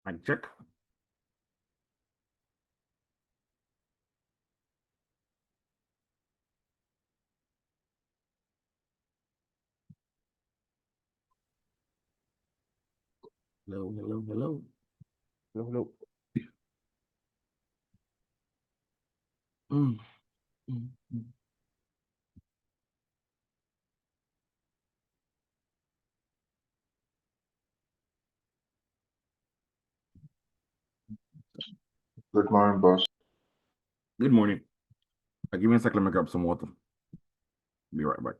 Mic check. Hello, hello, hello. Hello, hello. Mm, mm, mm. Good morning, boss. Good morning. Give me a second, let me grab some water. Be right back.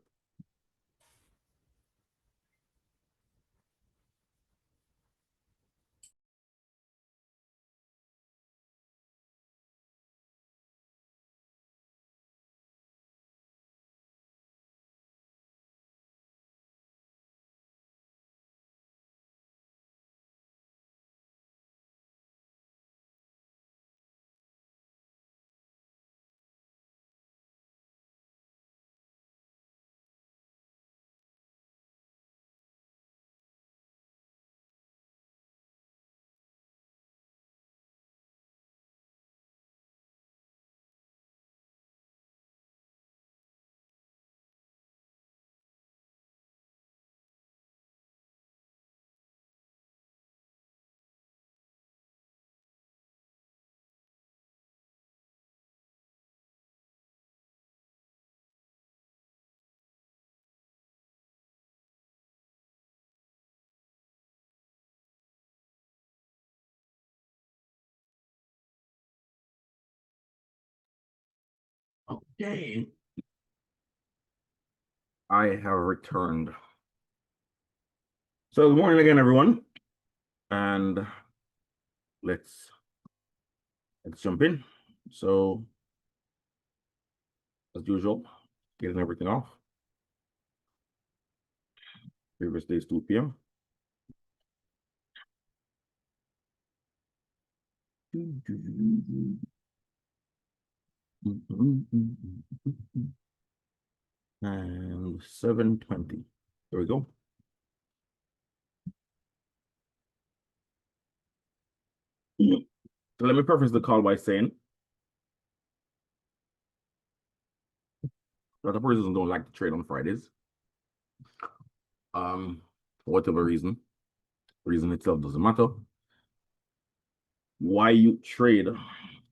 Okay. I have returned. So good morning again, everyone. And let's jump in. So as usual, getting everything off. Previous days 2 p.m. And 7:20. There we go. So let me preface the call by saying a lot of persons don't like to trade on Fridays. For whatever reason itself doesn't matter. Why you trade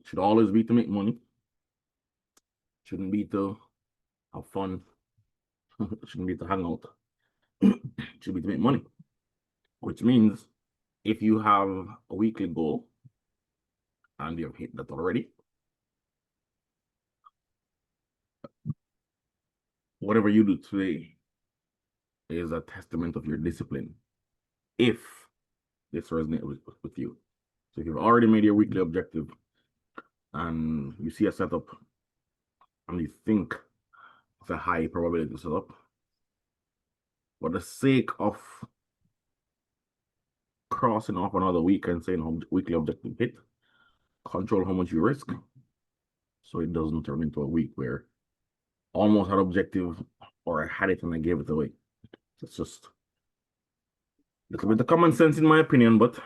should always be to make money. Shouldn't be to have fun. Shouldn't be to hang out. Should be to make money. Which means if you have a weekly goal and you've hit that already, whatever you do today is a testament of your discipline. If this resonates with you. So if you've already made your weekly objective and you see a setup and you think it's a high probability setup, for the sake of crossing off another week and saying weekly objective hit, control how much you risk so it doesn't turn into a week where almost had objective or I had it and I gave it away. It's just a little bit of common sense in my opinion, but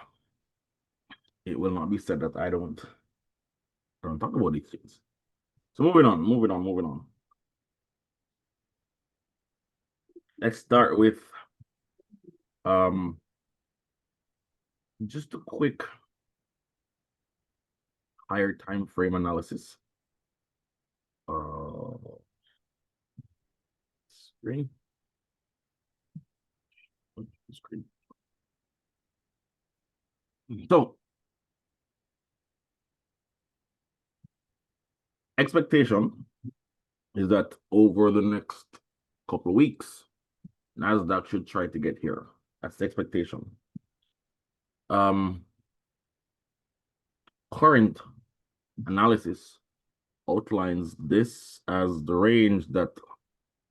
it will not be said that I don't talk about these things. So moving on. Let's start with just a quick higher time frame analysis. Screen. Screen. So expectation is that over the next couple of weeks, NASDAQ should try to get here. That's the expectation. Current analysis outlines this as the range that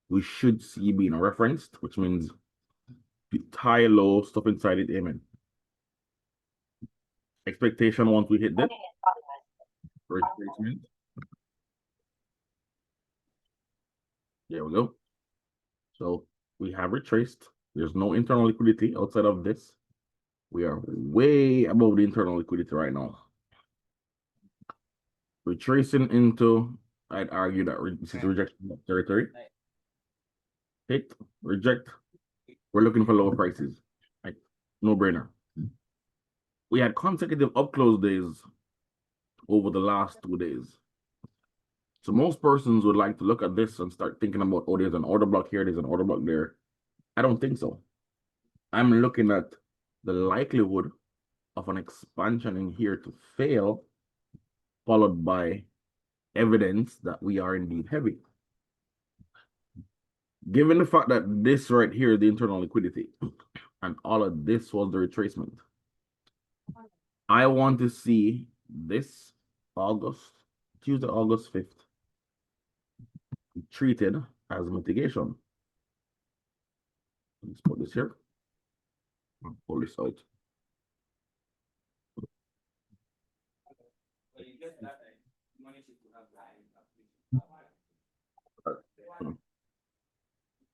we should see being referenced, which means the high low stuff inside it, amen. Expectation once we hit that retracement. There we go. So we have retraced. There's no internal liquidity outside of this. We are way above the internal liquidity right now. Retracing into, I'd argue that this is rejection territory. Hit, reject. We're looking for lower prices. Right? No brainer. We had consecutive up close days over the last 2 days. So most persons would like to look at this and start thinking about, oh, there's an order block here, there's an order block there. I don't think so. I'm looking at the likelihood of an expansion in here to fail, followed by evidence that we are indeed heavy. Given the fact that this right here, the internal liquidity, and all of this was the retracement, I want to see this Tuesday, August 5th, treated as mitigation. Let's put this here. Pull this out.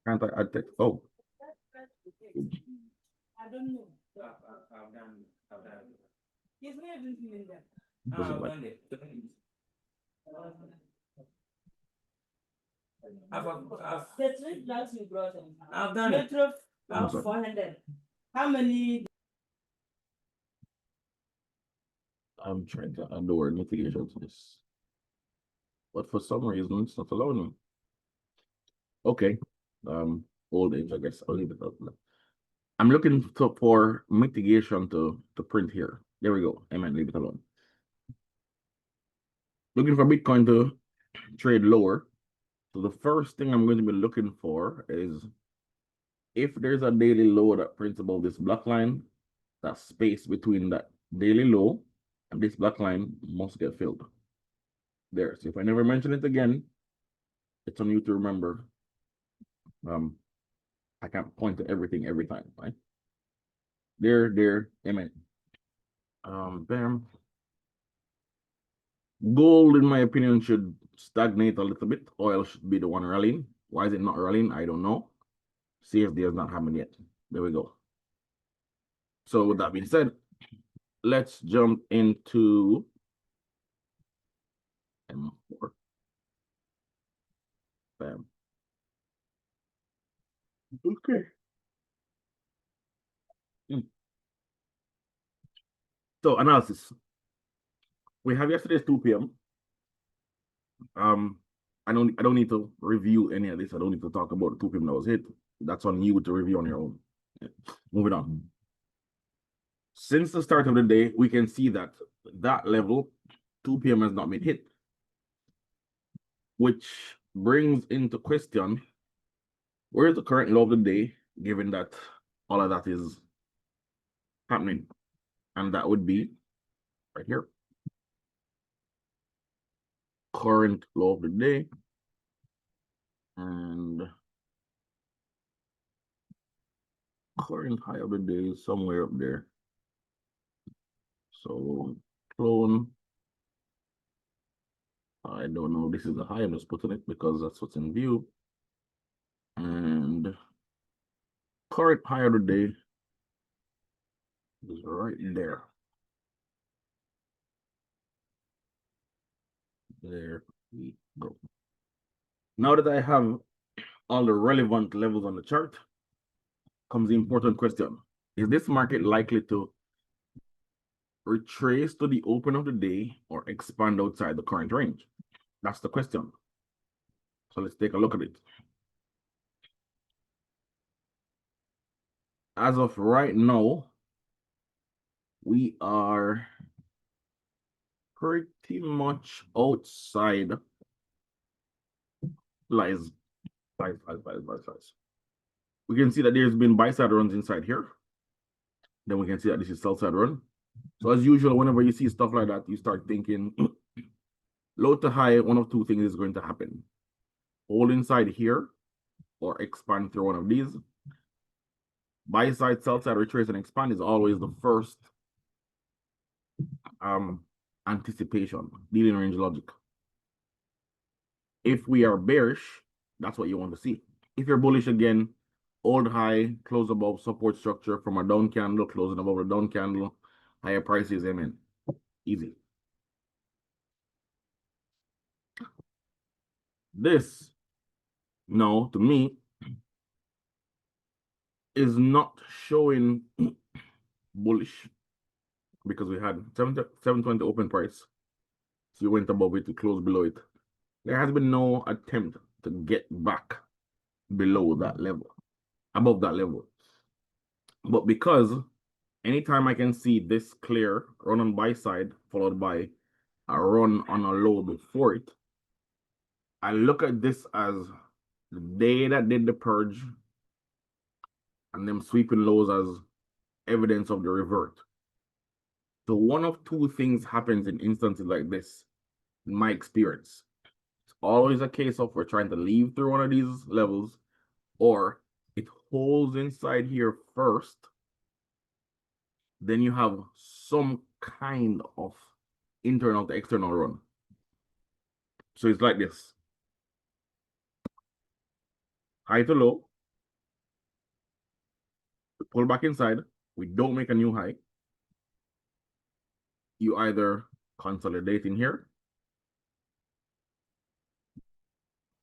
Can't I add text? Oh. I don't know. I've done. He's not even in there. Doesn't like. The three flags you brought in. I've done it. Metro I'm sorry. 400. How many? I'm trying to add the word mitigation to this. But for some reason, it's not allowing me. Okay. Old age, I guess. I'll leave it out. I'm looking for mitigation to print here. There we go. I might leave it alone. Looking for Bitcoin to trade lower. So the first thing I'm going to be looking for is if there's a daily low that prints above this black line, that space between that daily low and this black line must get filled. There. So if I never mention it again, it's on you to remember. I can't point to everything every time, right? There, amen. Bam. Gold, in my opinion, should stagnate a little bit. Oil should be the one rallying. Why is it not rallying? I don't know. CFD has not happened yet. There we go. So with that being said, let's jump into M4. Bam. Okay. So analysis. We have yesterday's 2 p.m. I don't need to review any of this. I don't need to talk about the 2 p.m. that was hit. That's on you to review on your own. Moving on. Since the start of the day, we can see that that level, 2 p.m. has not been hit. Which brings into question, where is the current low of the day, given that all of that is happening? And that would be right here. Current low of the day. And current high of the day is somewhere up there. So clone. I don't know. This is the high. I'm just putting it because that's what's in view. And current high of the day is right there. There we go. Now that I have all the relevant levels on the chart, comes the important question. Is this market likely to retrace to the open of the day or expand outside the current range? That's the question. So let's take a look at it. As of right now, we are pretty much outside lies. We can see that there's been buy side runs inside here. Then we can see that this is sell side run. So as usual, whenever you see stuff like that, you start thinking low to high, one of two things is going to happen. Hold inside here or expand through one of these. Buy side, sell side, retrace, and expand is always the first anticipation, dealing range logic. If we are bearish, that's what you want to see. If you're bullish again, old high, close above support structure from a down candle, closing above the down candle, higher prices, amen. Easy. This, no, to me, is not showing bullish because we had 720 open price. So you went above it to close below it. There has been no attempt to get back below that level, above that level. But because anytime I can see this clear run on buy side followed by a run on a low before it, I look at this as the day that did the purge and them sweeping lows as evidence of the revert. So one of two things happens in instances like this, in my experience. It's always a case of we're trying to leave through one of these levels, or it holds inside here first. Then you have some kind of internal to external run. So it's like this. High to low. We pull back inside. We don't make a new high. You either consolidate in here.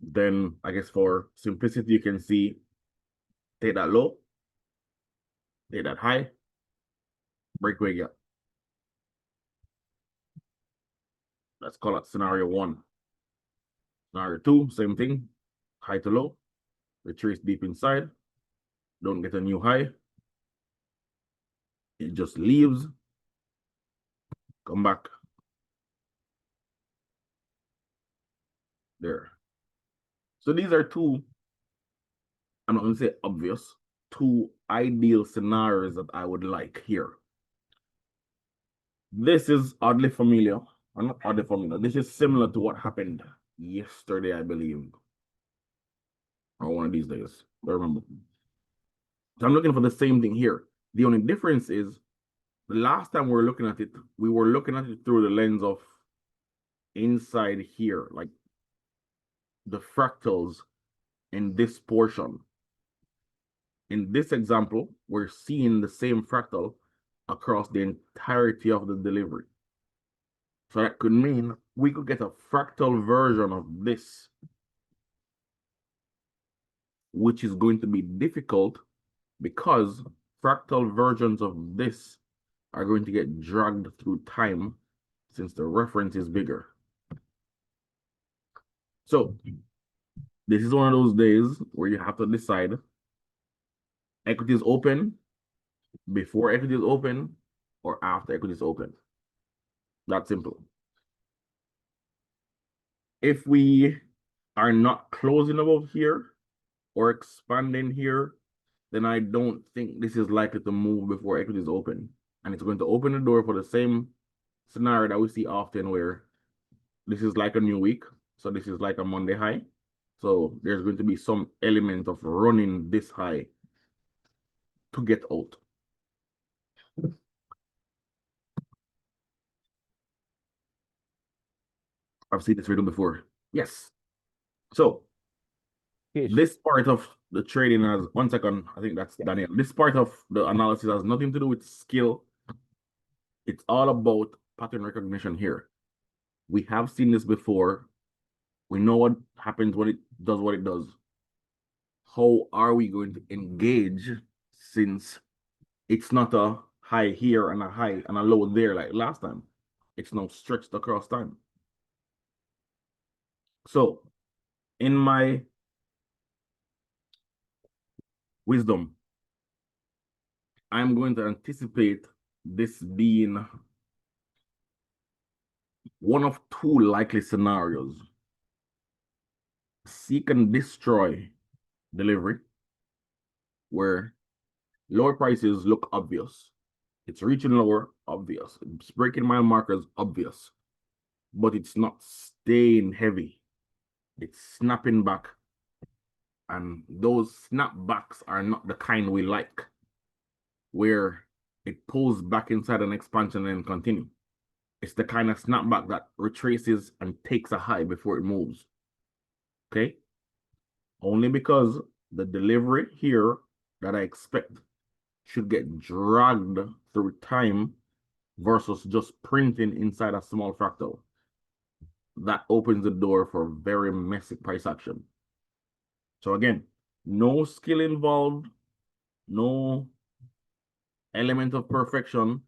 Then I guess for simplicity, you can see take that low, take that high, breakaway gap. Let's call it scenario 1. Scenario 2, same thing. High to low, retrace deep inside, don't get a new high. It just leaves, come back. There. So these are two, I'm not going to say obvious, two ideal scenarios that I would like here. This is oddly familiar. Or not oddly familiar. This is similar to what happened yesterday, I believe. Or one of these days. I remember. So I'm looking for the same thing here. The only difference is the last time we were looking at it, we were looking at it through the lens of inside here, like the fractals in this portion. In this example, we're seeing the same fractal across the entirety of the delivery. So that could mean we could get a fractal version of this, which is going to be difficult because fractal versions of this are going to get dragged through time since the reference is bigger. So this is one of those days where you have to decide equity is open, before equity is open, or after equity is open. That simple. If we are not closing above here or expanding here, then I don't think this is likely to move before equity is open. And it's going to open the door for the same scenario that we see often where this is like a new week. So this is like a Monday high. So there's going to be some element of running this high to get out. I've seen this video before. Yes. So this part of the trading has, 1 second, I think that's Daniel. This part of the analysis has nothing to do with skill. It's all about pattern recognition here. We have seen this before. We know what happens when it does what it does. How are we going to engage since it's not a high here and a high and a low there like last time? It's now stretched across time. So in my wisdom, I'm going to anticipate this being one of two likely scenarios. Seek and destroy delivery, where lower prices look obvious. It's reaching lower, obvious. It's breaking mile markers, obvious. But it's not staying heavy. It's snapping back. And those snapbacks are not the kind we like, where it pulls back inside an expansion and continue. It's the kind of snapback that retraces and takes a high before it moves. Okay? Only because the delivery here that I expect should get dragged through time versus just printing inside a small fractal. That opens the door for very messy price action. So again, no skill involved, no element of perfection,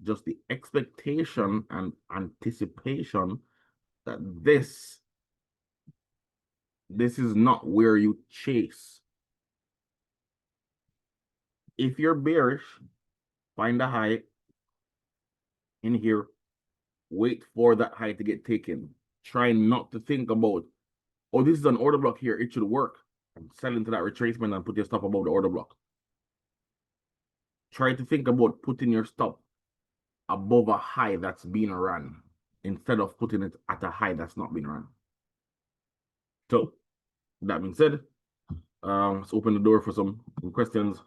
just the expectation and anticipation that this is not where you chase. If you're bearish, find a high in here, wait for that high to get taken. Try not to think about, oh, this is an order block here, it should work. And sell into that retracement and put your stop above the order block. Try to think about putting your stop above a high that's being run instead of putting it at a high that's not being run. So, that being said, let's open the door for some questions.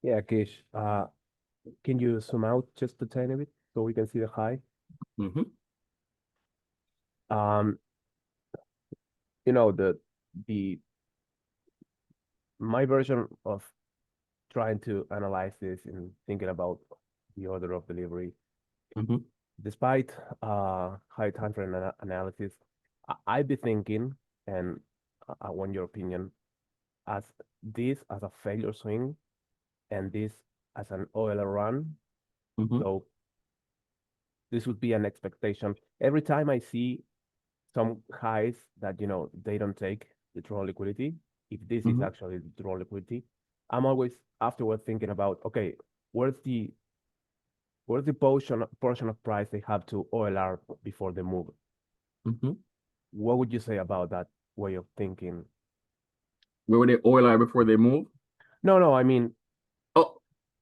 Yeah, Kish, can you zoom out just a tiny bit so we can see the high? Mm-hmm. You know, my version of trying to analyze this and thinking about the order of delivery, Mm-hmm. despite high time frame analysis, I'd be thinking, and I want your opinion, as this as a failure swing and this as an OLR run. Mm-hmm. So this would be an expectation. Every time I see some highs that, you know, they don't take the draw liquidity, if this is Mhm. actually the draw liquidity, I'm always afterward thinking about, okay, where's the portion of price they have to OLR before they move? Mm-hmm. What would you say about that way of thinking? Where would they oil before they move? No, I mean, Oh,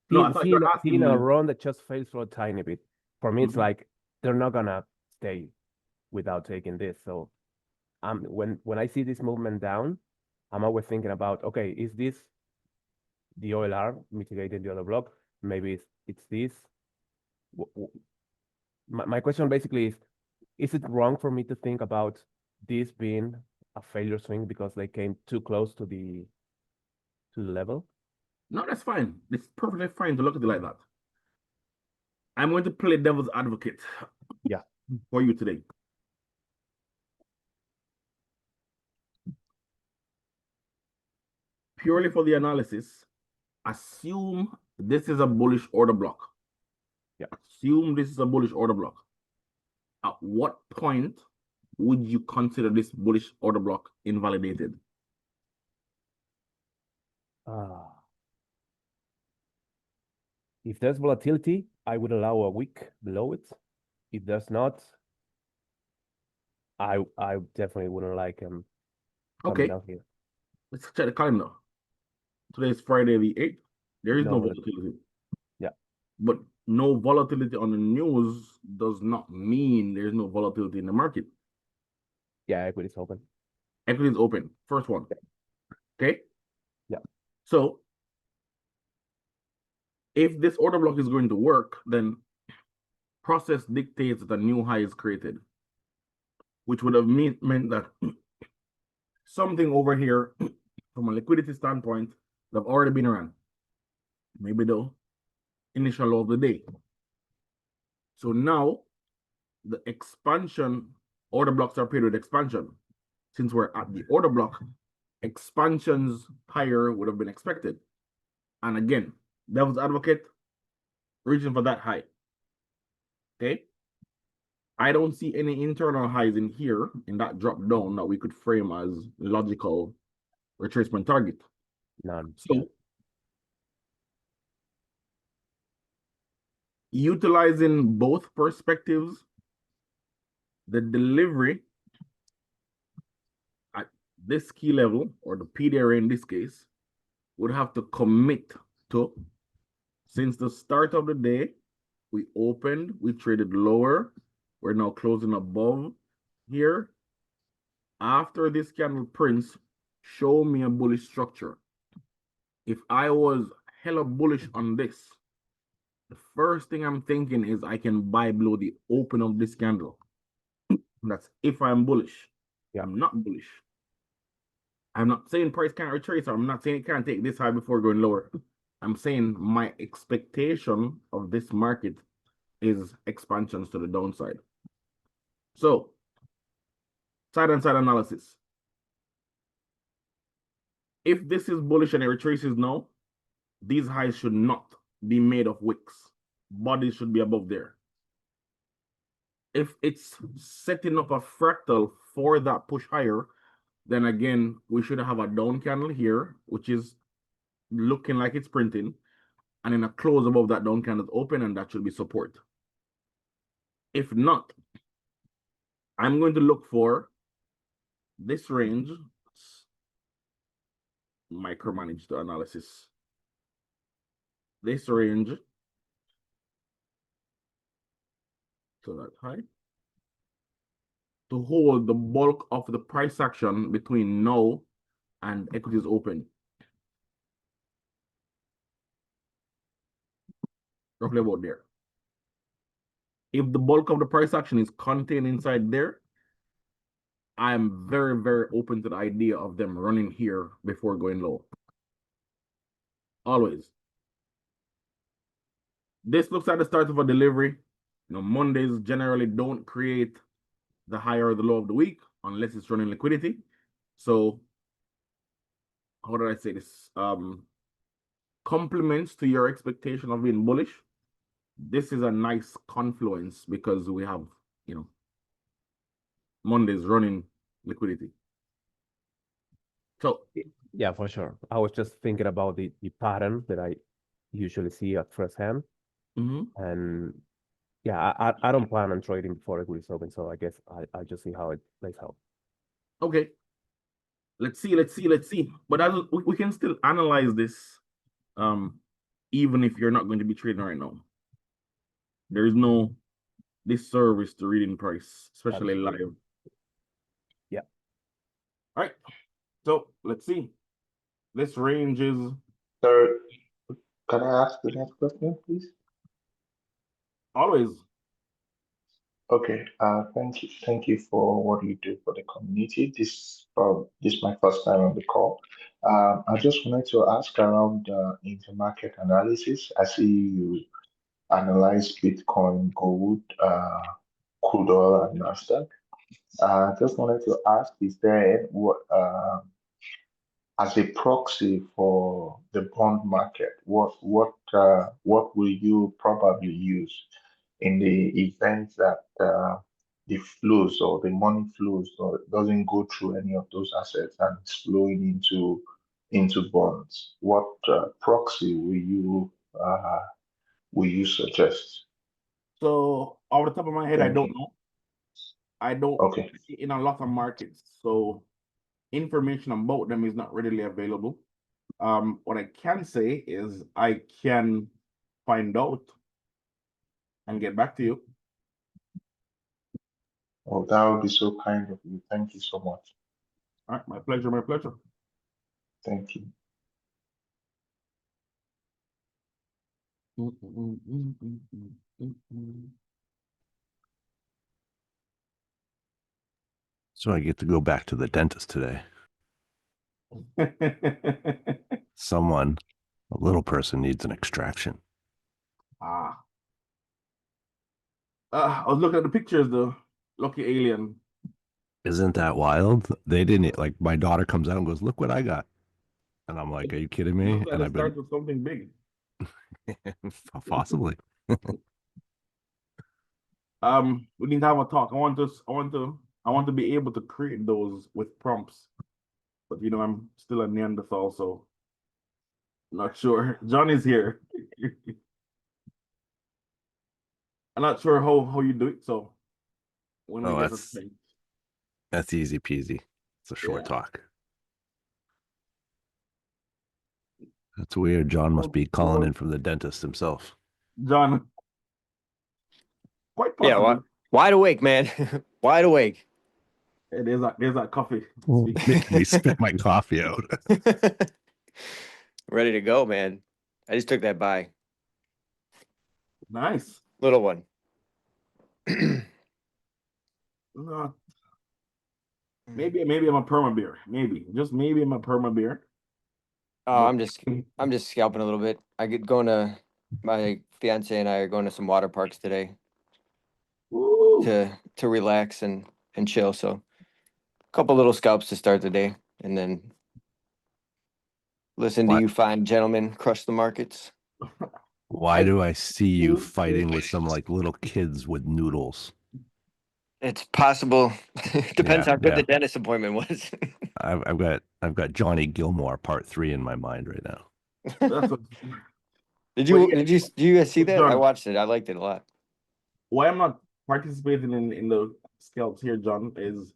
no, I thought you seeing were asking seeing a me. run that just fails for a tiny bit. For me, it's Mhm. like they're not gonna stay without taking this. So when I see this movement down, I'm always thinking about, okay, is this the OLR mitigating the other block? Maybe it's this. My question basically is it wrong for me to think about this being a failure swing because they came too close to the level? No, that's fine. It's perfectly fine to look at it like that. I'm going to play devil's advocate. Yeah. For you today. Purely for the analysis, assume this is a bullish order block. Yeah. Assume this is a bullish order block. At what point would you consider this bullish order block invalidated? If there's volatility, I would allow a wick below it. If there's not, I definitely wouldn't like him coming Okay, down here. let's check the calendar. Today is Friday the 8th. There is no No volatility. Yeah. But no volatility on the news does not mean there's no volatility in the market. Yeah, equity's open. Equity is open. First one. Okay? Yeah. So if this order block is going to work, then process dictates that a new high is created, which would have meant that something over here from a liquidity standpoint that have already been around. Maybe the initial low of the day. So now the expansion order blocks are paired with expansion. Since we're at the order block, expansions higher would have been expected. And again, devil's advocate, reaching for that high. Okay. I don't see any internal highs in here in that drop down that we could frame as logical retracement target. None. So utilizing both perspectives, the delivery at this key level, or the PDRA in this case, would have to commit to, since the start of the day, we opened, we traded lower, we're now closing above here. After this candle prints, show me a bullish structure. If I was hella bullish on this, the first thing I'm thinking is I can buy below the open of this candle. That's if I'm bullish. Yeah. I'm not bullish. I'm not saying price can't retrace, or I'm not saying it can't take this high before going lower. I'm saying my expectation of this market is expansions to the downside. So, side and side analysis. If this is bullish and it retraces now, these highs should not be made of wicks. Bodies should be above there. If it's setting up a fractal for that push higher, then again, we should have a down candle here, which is looking like it's printing, and then a close above that down candle is open, and that should be support. If not, I'm going to look for this range. Micromanage the analysis. This range to that high to hold the bulk of the price action between now and equities open. Roughly about there. If the bulk of the price action is contained inside there, I'm very, very open to the idea of them running here before going low. Always. This looks like the start of a delivery. You know, Mondays generally don't create the high or the low of the week unless it's running liquidity. So, how did I say this? Compliments to your expectation of being bullish. This is a nice confluence because we have, you know, Mondays running liquidity. So, Yeah, for sure. I was just thinking about the pattern that I usually see at first hand. And yeah, I don't plan on trading before equities open, so I guess I just see how it plays out. okay. Let's see. But as we can still analyze this, even if you're not going to be trading right now. There is no disservice to reading price, especially Absolutely. live. Yeah. All right. So let's see. This range is Sir, can I ask the next question, please? always. Okay, thank you for what you do for the community. This is my first time on the call. I just wanted to ask around intermarket analysis. I see you analyze Bitcoin, gold, crude oil, and Nasdaq. Just wanted to ask, is there what as a proxy for the bond market, what will you probably use in the event that the flows or the money flows or doesn't go through any of those assets and it's flowing into bonds? What proxy will you suggest? So off the top of my head, I Thank don't you. know. I don't Okay. see in a lot of markets, so information about them is not readily available. What I can say is I can find out and get back to you. Oh, that would be so kind of you. Thank you so much. All right, my pleasure, my pleasure. Thank you. So I get to go back to the dentist today. Someone, a little person, needs an extraction. I was looking at the pictures, the lucky alien. Isn't that wild? They didn't like. My daughter comes out and goes, "Look what I got," and I'm like, "Are you kidding me?" Looks like And it I've been starts with something big. possibly. We need to have a talk. I want to be able to create those with prompts, but you know, I'm still a Neanderthal, so not sure. John is here. I'm not sure how you do it, so when we Oh, get to thing. that's easy peasy. It's a short Yeah. talk. That's weird. John must be calling in from the dentist himself. John, quite Yeah, possibly. wide awake, man. Wide awake. Hey, there's that coffee. Making me spit my coffee out. Ready to go, man. I just took that buy. Nice. Little one. No, Maybe I'm a perma beer. Maybe. Just maybe I'm a perma beer. Oh, But- I'm just scalping a little bit. I get going to my fiance and I are going to some water parks today Woo. to relax and chill. So a couple little scalps to start the day, and then listen to What? you fine gentlemen crush the markets. Why do I see you Ooh. fighting with some like little kids with noodles? It's possible. Depends Yeah, how good yeah. the dentist appointment was. I've got Johnny Gilmore part 3 in my mind right now. That's what, Did But you yeah, did you guys see that? I John, watched it. I liked it a lot. why I'm not participating in the scouts here, John, is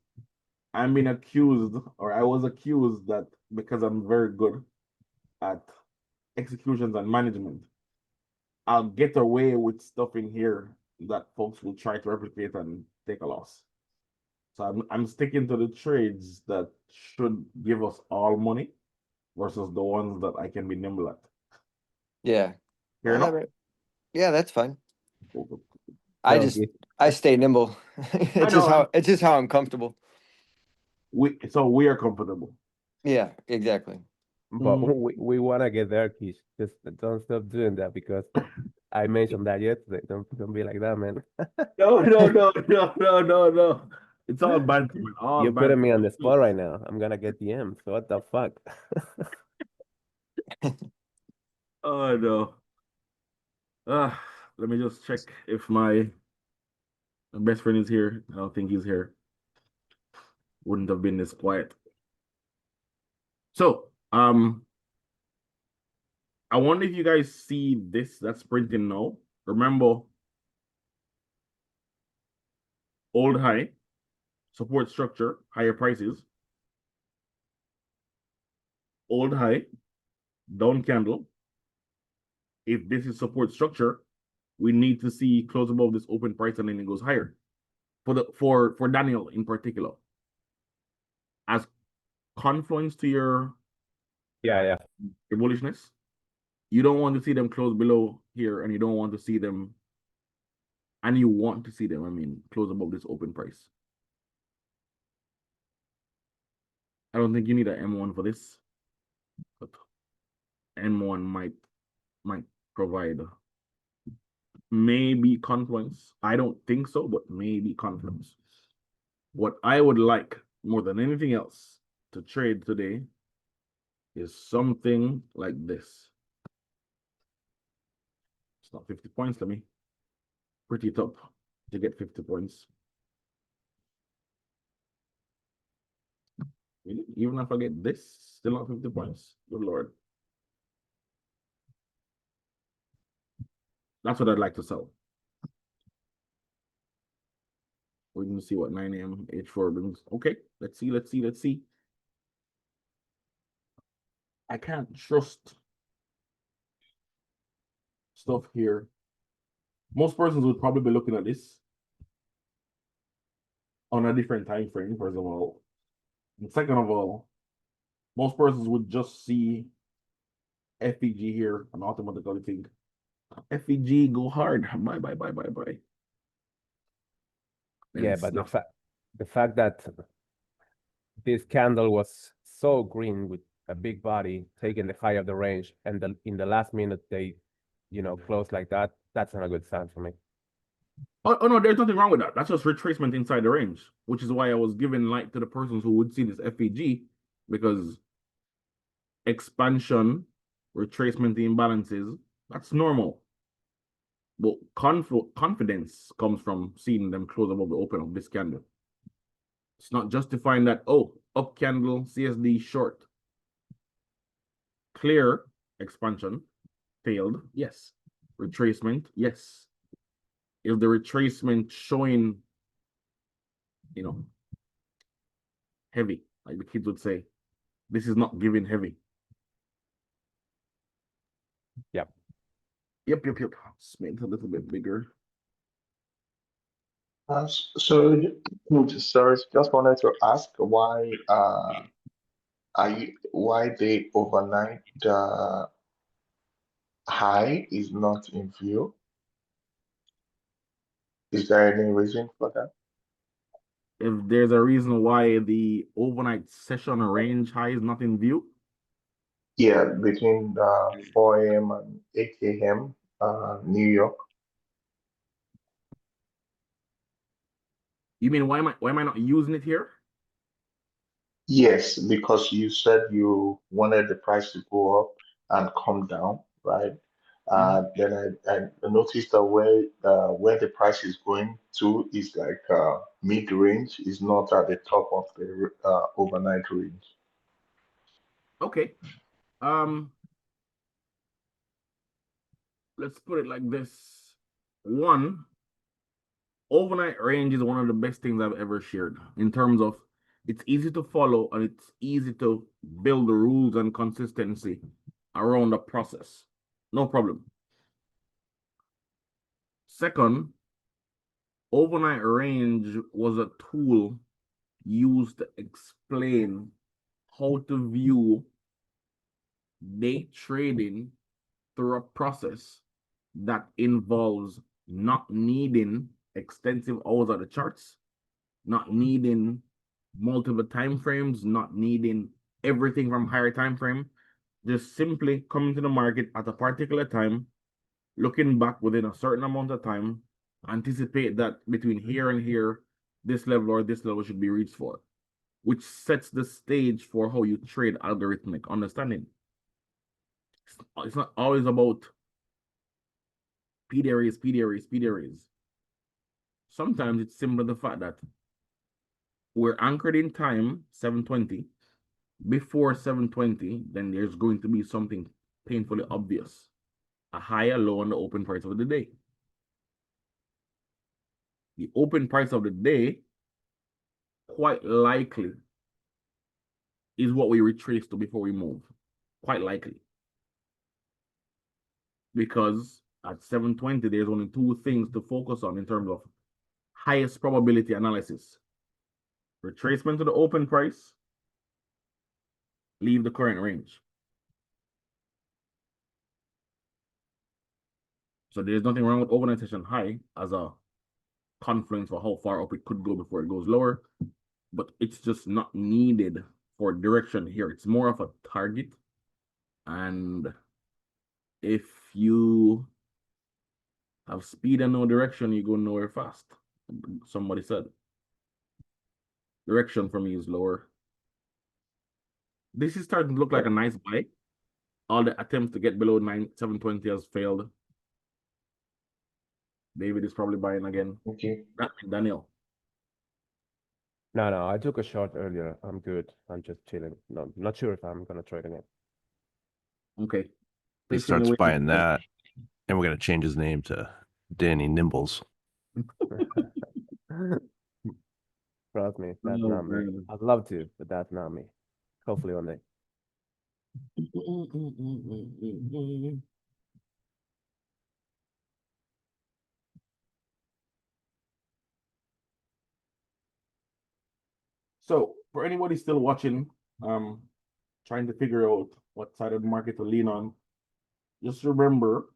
I'm being accused, or I was accused that because I'm very good at executions and management, I'll get away with stuff in here that folks will try to replicate and take a loss. So I'm sticking to the trades that should give us all money versus the ones that I can be nimble at. Yeah. Fair enough? Alright. Yeah, that's fine. So I stay nimble. know. It's just how I'm comfortable. We are comfortable. Yeah, exactly. but Mhm. we want to get there, Kish. Just don't stop doing that because I mentioned that yesterday. Don't be like that, man. No. It's all banter, man. All You're putting banter. me on the spot right now. I'm gonna get DMs. What the fuck? Oh no. Let me just check if my best friend is here. I don't think he's here. Wouldn't have been this quiet. So, I wonder if you guys see this that's printing now. Remember, old high, support structure, higher prices. Old high, down candle. If this is support structure, we need to see close above this open price and then it goes higher. For Daniel in particular, as confluence to your Yeah. bullishness, you don't want to see them close below here, and you don't want to see them, and you want to see them, I mean, close above this open price. I don't think you need an M1 for this, but M1 might provide maybe confluence. I don't think so, but maybe confluence. What I would like more than anything else to trade today is something like this. It's not 50 points to me. Pretty tough to get 50 points. Really? Even if I get this, still not 50 points. Good Lord. That's what I'd like to sell. We're going to see what 9 a.m. H4 brings. Okay, let's see. I can't trust stuff here. Most persons would probably be looking at this on a different time frame, first of all. And second of all, most persons would just see FEG here and automatically think, FEG, go hard. Bye. Yeah, It's but not. the fact that this candle was so green with a big body taking the high of the range, and in the last minute they, close like that. That's not a good sign for me. Oh no, there's nothing wrong with that. That's just retracement inside the range, which is why I was giving light to the persons who would see this FEG, because expansion, retracement imbalances, that's normal. But confidence comes from seeing them close above the open of this candle. It's not justifying that, oh, up candle, CSD short. Clear expansion, failed, yes. Retracement, yes. If the retracement showing, heavy, like the kids would say, this is not giving heavy. Yep. Yep. Let's make it a little bit bigger. So, sorry, just wanted to ask why the overnight high is not in view? Is there any reason for that? if there's a reason why the overnight session range high is not in view? Yeah, between 4 a.m. and 8 a.m. New York. You mean why am I not using it here? Yes, because you said you wanted the price to go up and come down, right? Then I noticed that where the price is going to is like mid range, is not at the top of the overnight range. Okay. Let's put it like this. One, overnight range is one of the best things I've ever shared in terms of it's easy to follow and it's easy to build the rules and consistency around the process. No problem. Second, overnight range was a tool used to explain how to view day trading through a process that involves not needing extensive hours of the charts, not needing multiple time frames, not needing everything from higher time frame, just simply coming to the market at a particular time, looking back within a certain amount of time, anticipate that between here and here, this level or this level should be reached for, which sets the stage for how you trade algorithmic understanding. It's not always about PD arrays. Sometimes it's simply the fact that we're anchored in time 720. Before 720, then there's going to be something painfully obvious. A higher low on the open price of the day. The open price of the day quite likely is what we retrace to before we move. Quite likely. Because at 720, there's only two things to focus on in terms of highest probability analysis. Retracement to the open price, leave the current range. So there's nothing wrong with overnight session high as a confluence for how far up it could go before it goes lower, but it's just not needed for direction here. It's more of a target. And if you have speed and no direction, you go nowhere fast. Somebody said. Direction for me is lower. This is starting to look like a nice buy. All the attempts to get below 720 has failed. David is probably buying again. Okay. Daniel. No, I took a short earlier. I'm good. I'm just chilling. No, not sure if I'm gonna trade again. Okay. He starts buying that, and we're gonna change his name to Danny Nimbles. Trust me, that's Oh, not me. man. I'd love to, but that's not me. Hopefully one day. So for anybody still watching, trying to figure out what side of the market to lean on, just remember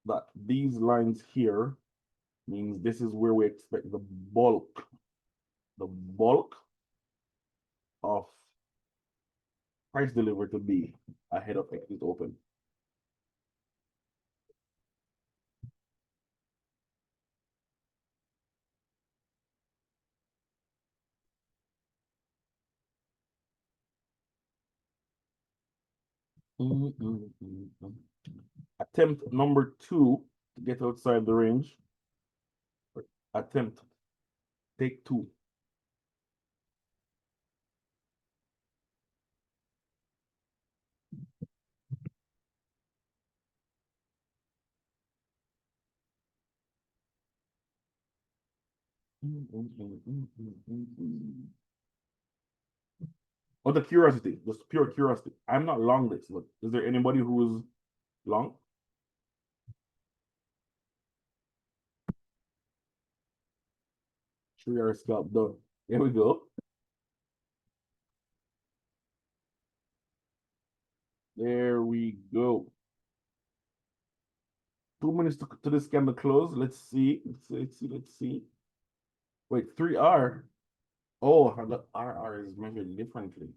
that these lines here means this is where we expect the bulk of price delivery to be ahead of exit open. Attempt number 2 to get outside the range. Attempt, take 2. Out of curiosity, just pure curiosity, I'm not long this, but is there anybody who is long? Sure, scalp done. There we go. There we go. 2 minutes to this candle close. Let's see. Let's see. Wait, 3R. Oh, how the RR is measured differently.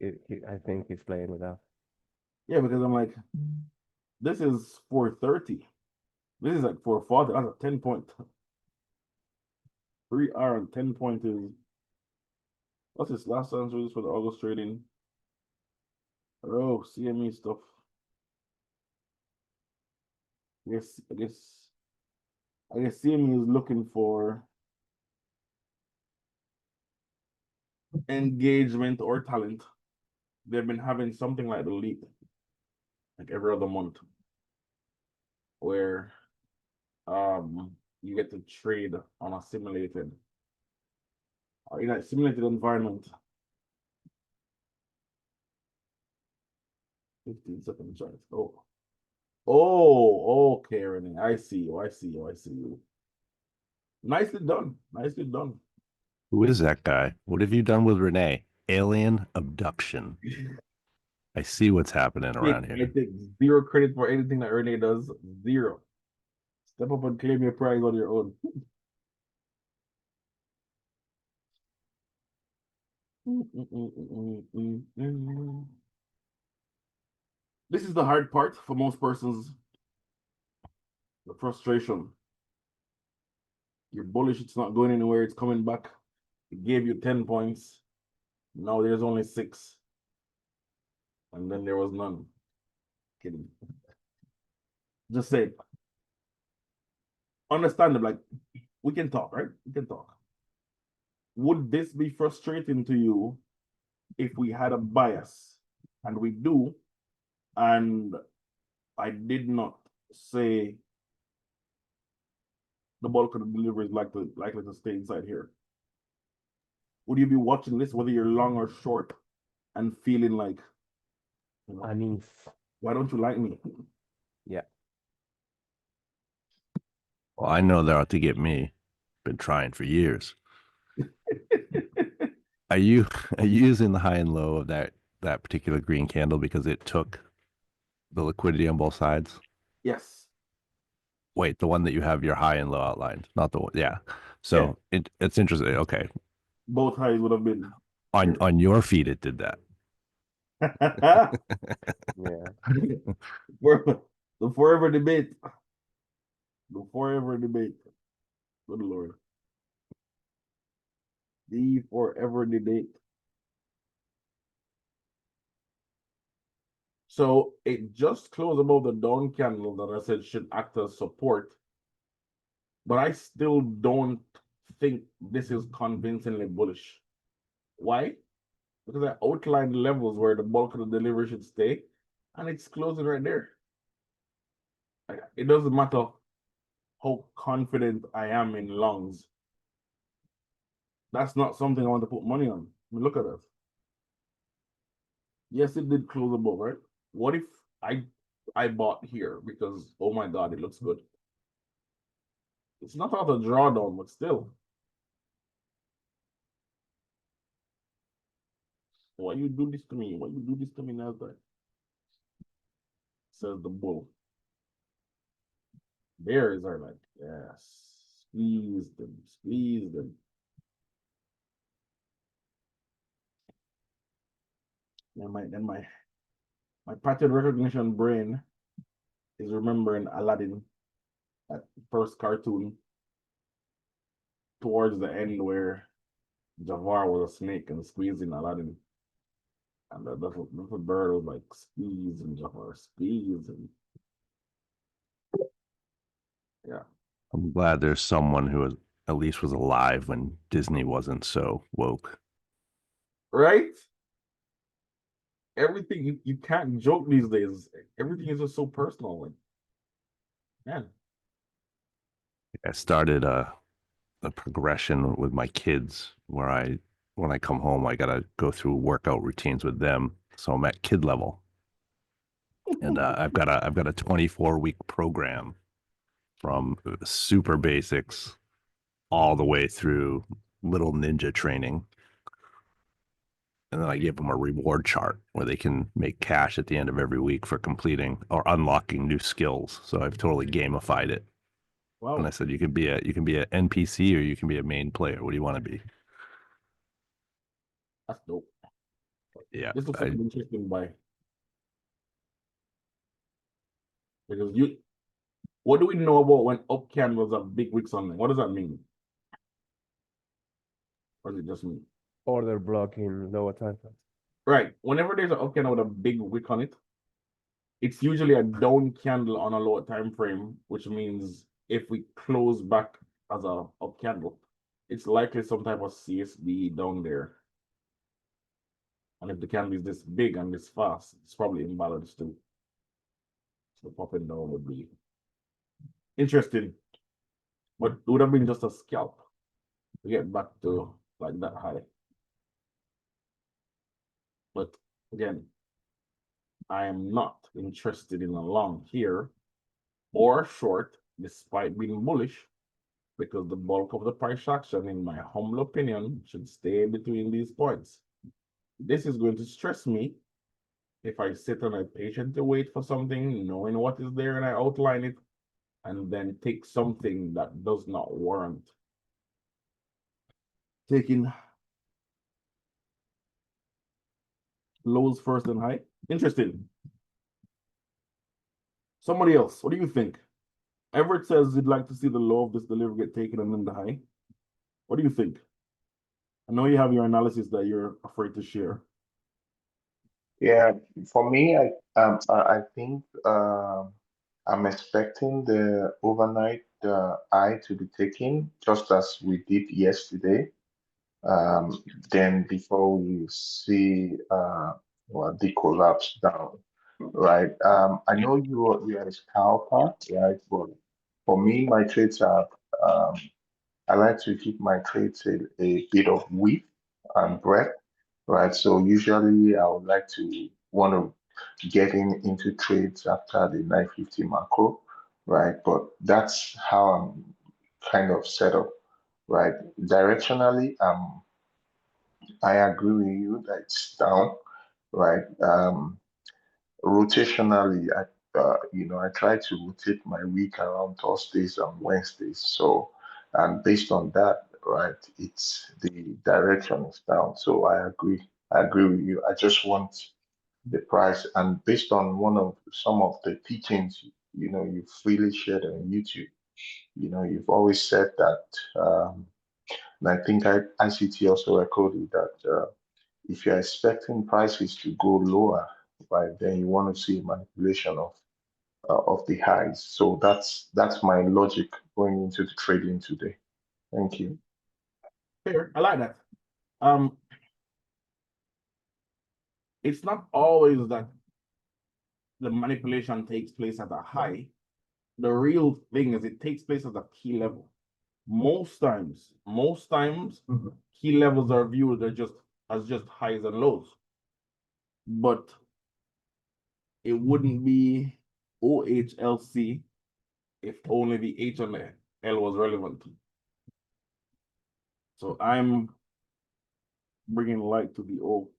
I think he's playing without. Yeah, because I'm like, this is 430. This is like 440. That's a 10 point. 3R and 10 point is what's this last time for the August trading? Oh, CME stuff. I guess CME is looking for engagement or talent. They've been having something like the leap, like every other month, where you get to trade on a simulated or in a simulated environment. 15-second chart. Oh, okay, Renee. I see you. I see you. I see you. Nicely done. Nicely done. Who is that guy? What have you done with Renee? Alien abduction. I see what's happening around I here. take zero credit for anything that Renee does. Zero. Step up and claim your prize on your own. This is the hard part for most persons. The frustration. You're bullish, it's not going anywhere, it's coming back. It gave you 10 points. Now there's only 6. And then there was none. Kidding. Just say, understand it, like, we can talk, right? We can talk. Would this be frustrating to you if we had a bias? And we do, and I did not say the bulk of the delivery is likely to stay inside here. Would you be watching this, whether you're long or short, and feeling like, you know, Unease. why don't you like me? Yeah. Well, I know they're out to get me. Been trying for years. Are you using the high and low of that particular green candle because it took the liquidity on both sides? Yes. Wait, the one that you have your high and low outlined, not the one. Yeah. So it's interesting. Okay. Both highs would have been On your feed, it did that. Yeah. The forever debate. The forever debate. Good Lord. The forever debate. So it just closed above the down candle that I said should act as support. But I still don't think this is convincingly bullish. Why? Because I outlined levels where the bulk of the delivery should stay, and it's closing right there. It doesn't matter how confident I am in longs. That's not something I want to put money on. I mean, look at that. Yes, it did close above, right? What if I bought here because, oh my God, it looks good. It's not out of drawdown, but still. Why you do this to me? Why you do this to me, Nasdaq? Says the bull. Bears are like, yes, squeeze them, squeeze them. Then my pattern recognition brain is remembering Aladdin, that first cartoon, towards the end where Jafar was a snake and squeezing Aladdin. And the little bird was like, squeeze and Jafar, squeeze. And yeah. I'm glad there's someone who at least was alive when Disney wasn't so woke. Right? Everything, you can't joke these days. Everything is just so personal. Like, man. I started a progression with my kids where when I come home, I gotta go through workout routines with them. So I'm at kid level, and I've got a 24-week program from super basics all the way through little ninja training. And then I give them a reward chart where they can make cash at the end of every week for completing or unlocking new skills. So I've totally gamified it. Wow. And I said, you can be an NPC or you can be a main player. What do you want to be? That's dope. Yeah. This looks like I- an interesting buy. Because what do we know about when up candles are big wicks on them? What does that mean? What does it just mean? Order blocking lower time frames. Right. Whenever there's an up candle with a big wick on it, it's usually a down candle on a lower time frame, which means if we close back as a up candle, it's likely some type of CSD down there. And if the candle is this big and this fast, it's probably imbalanced too. So popping down would be interesting. But it would have been just a scalp to get back to like that high. But again, I am not interested in a long here or short, despite being bullish, because the bulk of the price action, in my humble opinion, should stay between these points. This is going to stress me if I sit and I patiently wait for something, knowing what is there, and I outline it, and then take something that does not warrant taking lows first and high. Interesting. Somebody else, what do you think? Everett says he'd like to see the low of this delivery get taken and then the high. What do you think? I know you have your analysis that you're afraid to share. Yeah, for me, I think I'm expecting the overnight high to be taken just as we did yesterday. Then before we see well, the collapse down, right? I know you're a scalper, right? But for me, my trades are I like to keep my trades a bit of width and breadth, right? So usually I would like to want to get into trades after the 950 macro, right? But that's how I'm kind of set up, right? Directionally, I agree with you that it's down, right? Rotationally, I try to rotate my week around Thursdays and Wednesdays. So, and based on that, right, it's the direction is down. So I agree. I agree with you. I just want the price, and based on some of the teachings, you've freely shared on YouTube. You've always said that, and I think ICT also echoed it that if you're expecting prices to go lower, right, then you want to see manipulation of the highs. So that's my logic going into the trading today. Thank you. Fair, I like that. It's not always that the manipulation takes place at a high. The real thing is it takes place at a key level. Most times, key levels are viewed as just highs and lows. But it wouldn't be OHLC if only the H and the L was relevant. So I'm bringing light to the O,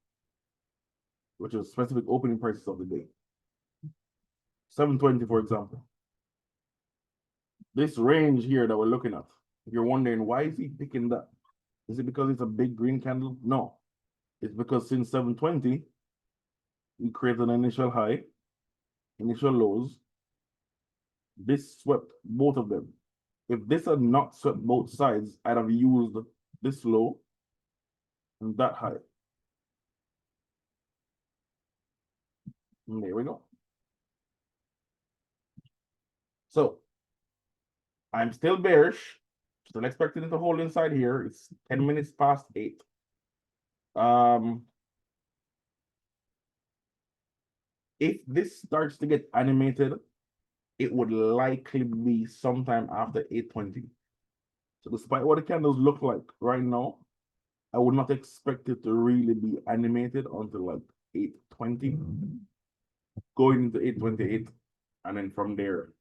which is specific opening prices of the day. 720, for example. This range here that we're looking at, if you're wondering why is he picking that? Is it because it's a big green candle? No. It's because since 720, we created an initial high, initial lows. This swept both of them. If this had not swept both sides, I'd have used this low and that high. And there we go. So I'm still bearish, still expecting it to hold inside here. It's 10 minutes past 8. If this starts to get animated, it would likely be sometime after 8:20. So despite what the candles look like right now, I would not expect it to really be animated until like 8:20, going into 8:28, and then from there,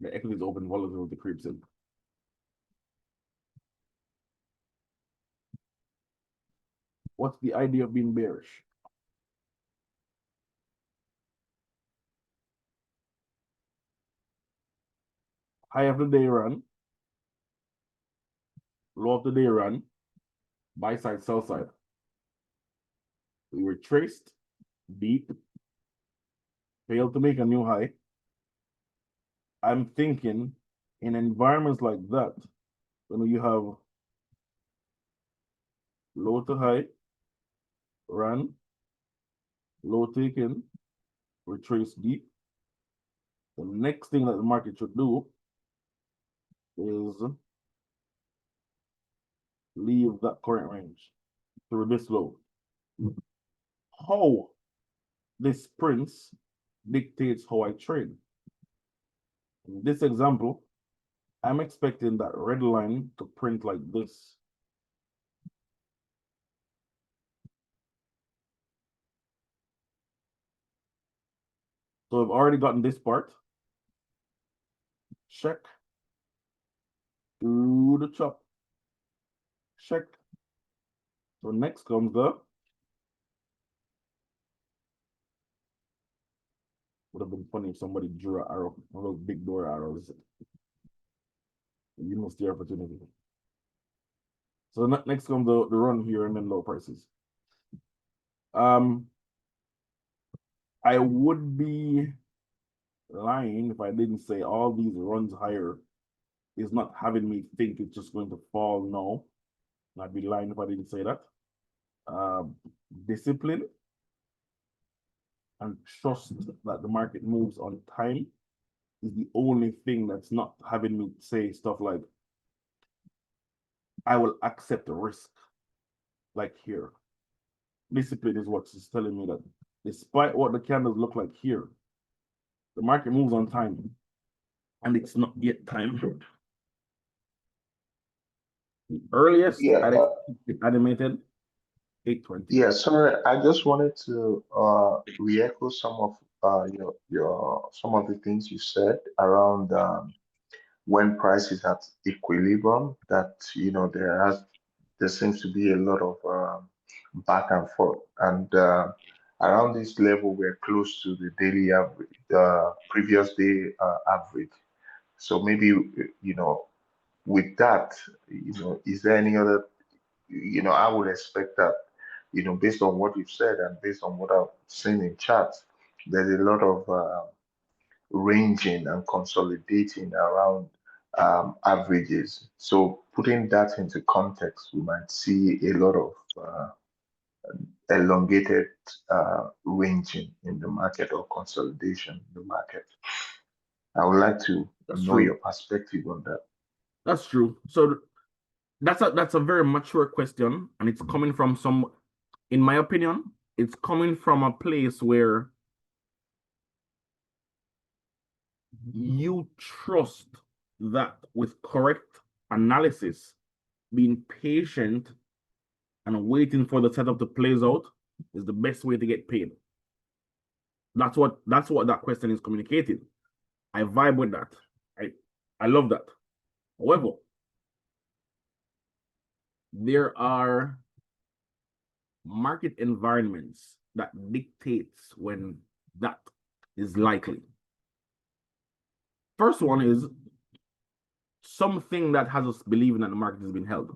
the equities open volatility creeps in. What's the idea of being bearish? High of the day run, low of the day run, buy side, sell side. We retraced deep, failed to make a new high. I'm thinking in environments like that, when you have low to high, run, low taken, retrace deep. The next thing that the market should do is leave that current range through this low. How this prints dictates how I trade. In this example, I'm expecting that red line to print like this. So I've already gotten this part. Check. Do the chop. Check. So next comes the. Would have been funny if somebody drew an arrow, one of those big door arrows. You missed the opportunity. So next comes the run here and then low prices. I would be lying if I didn't say all these runs higher is not having me think it's just going to fall now. I'd be lying if I didn't say that. Discipline and trust that the market moves on time is the only thing that's not having me say stuff like, I will accept the risk, like here. Discipline is what's telling me that despite what the candles look like here, the market moves on time, and it's not yet time. The earliest Yeah, animated 8:20. Yeah, sorry, I just wanted to re-echo some of your some of the things you said around when price is at equilibrium, that there seems to be a lot of back and forth, and around this level we're close to the daily average, the previous day average. So maybe with that, is there any other, I would expect that, based on what you've said and based on what I've seen in charts, there's a lot of ranging and consolidating around averages. So putting that into context, we might see a lot of elongated ranging in the market or consolidation in the market. I would like to know your perspective on that. That's true. So that's a very mature question, and it's coming from some, in my opinion, it's coming from a place where you trust that with correct analysis, being patient and waiting for the setup to plays out is the best way to get paid. That's what that question is communicating. I vibe with that. I love that. However, there are market environments that dictates when that is likely. First one is something that has us believing that the market has been held.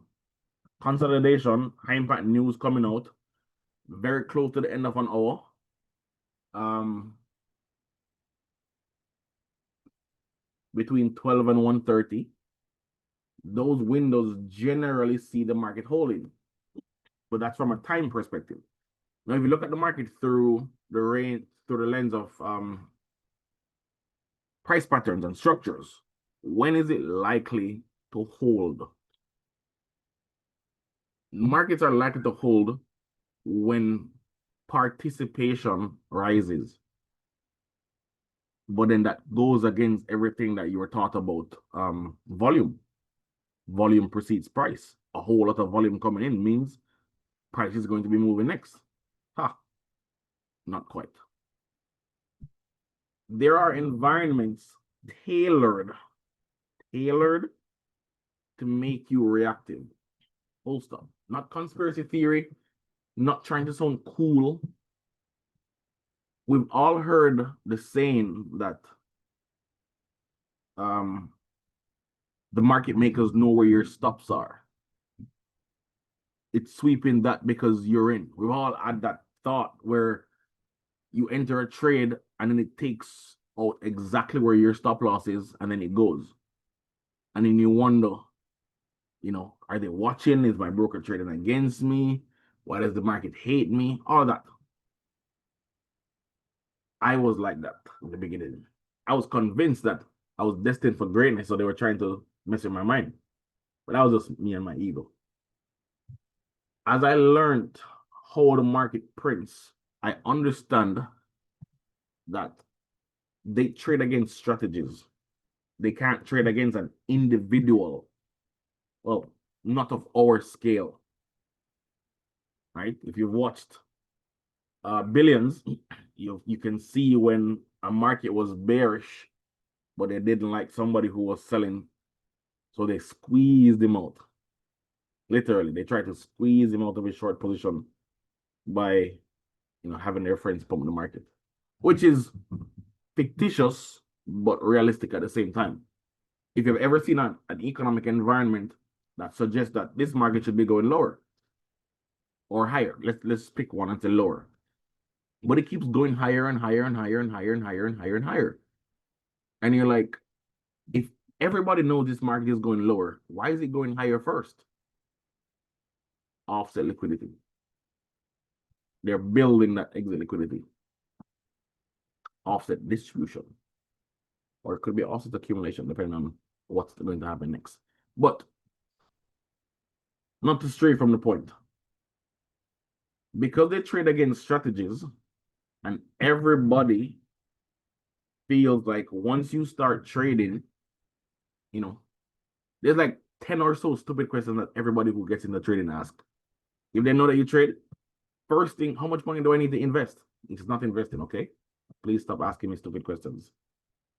Consolidation, high impact news coming out, very close to the end of an hour. Between 12 and 1:30. Those windows generally see the market holding, but that's from a time perspective. Now, if you look at the market through the lens of price patterns and structures, when is it likely to hold? Markets are likely to hold when participation rises. But then that goes against everything that you were taught about volume. Volume precedes price. A whole lot of volume coming in means price is going to be moving next. Not quite. There are environments tailored to make you reactive. Full stop. Not conspiracy theory, not trying to sound cool. We've all heard the saying that the market makers know where your stops are. it's sweeping that because you're in. We've all had that thought where you enter a trade and then it takes out exactly where your stop loss is and then it goes. And then you wonder, are they watching? Is my broker trading against me? Why does the market hate me? All that. I was like that in the beginning. I was convinced that I was destined for greatness, so they were trying to mess with my mind. But that was just me and my ego. As I learned how the market prints, I understand that they trade against strategies. They can't trade against an individual. Well, not of our scale. Right? If you've watched Billions, you can see when a market was bearish, but they didn't like somebody who was selling, so they squeezed him out. Literally, they tried to squeeze him out of his short position by, having their friends pump the market, which is fictitious but realistic at the same time. If you've ever seen an economic environment that suggests that this market should be going lower or higher, let's pick one and say lower, but it keeps going higher and higher and higher and higher and higher and higher and higher, and you're like, if everybody knows this market is going lower, why is it going higher first? Offset liquidity. They're building that exit liquidity. Offset distribution. Or it could be offset accumulation, depending on what's going to happen next. But not to stray from the point. Because they trade against strategies, and everybody feels like once you start trading, there's like 10 or so stupid questions that everybody who gets in the trading asks. If they know that you trade, first thing, how much money do I need to invest? It's not investing, okay? Please stop asking me stupid questions.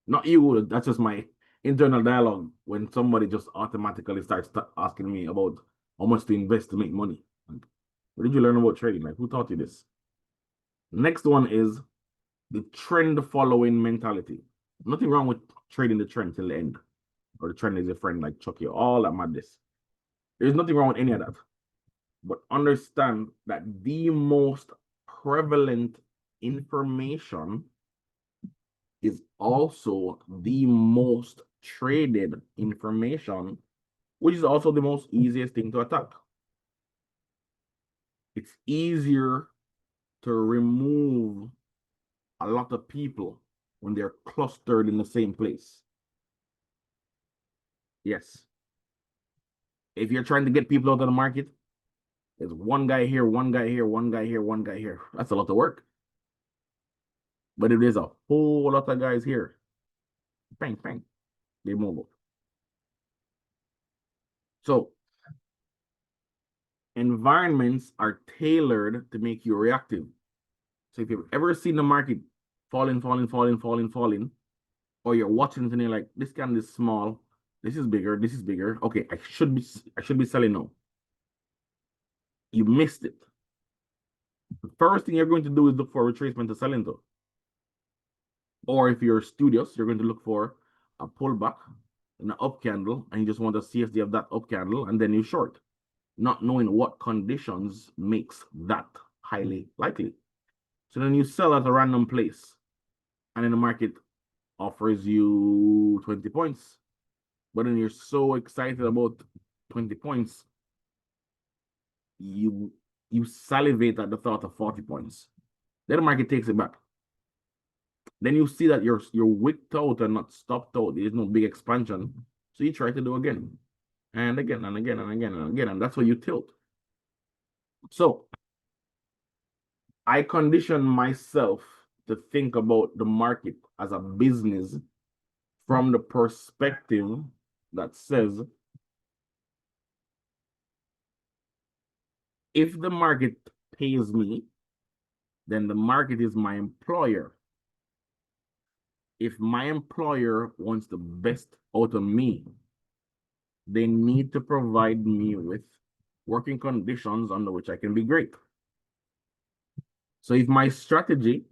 Not you, that's just my internal dialogue when somebody just automatically starts asking me about how much to invest to make money. Like, where did you learn about trading? Like, who taught you this? Next one is the trend following mentality. Nothing wrong with trading the trend till the end, or the trend is a friend, like Chucky, all that madness. There's nothing wrong with any of that. But understand that the most prevalent information is also the most traded information, which is also the most easiest thing to attack. It's easier to remove a lot of people when they're clustered in the same place. Yes. If you're trying to get people out of the market, there's one guy here, one guy here, one guy here, one guy here. That's a lot of work. But if there's a whole lot of guys here, bang, bang, they move up. So environments are tailored to make you reactive. So if you've ever seen the market falling, or you're watching it and you're like, this candle is small, this is bigger, okay, I should be selling now. You missed it. The first thing you're going to do is look for a retracement to sell into. Or if you're studious, you're going to look for a pullback in an up candle, and you just want to see if they have that up candle, and then you short, not knowing what conditions makes that highly likely. So then you sell at a random place, and then the market offers you 20 points. But then you're so excited about 20 points, you salivate at the thought of 40 points. Then the market takes it back. Then you see that you're wicked out and not stopped out. There's no big expansion. So you try to do again. And again, and again, and again, and again. And that's where you tilt. So I condition myself to think about the market as a business from the perspective that says, if the market pays me, then the market is my employer. If my employer wants the best out of me, they need to provide me with working conditions under which I can be great. So if my strategy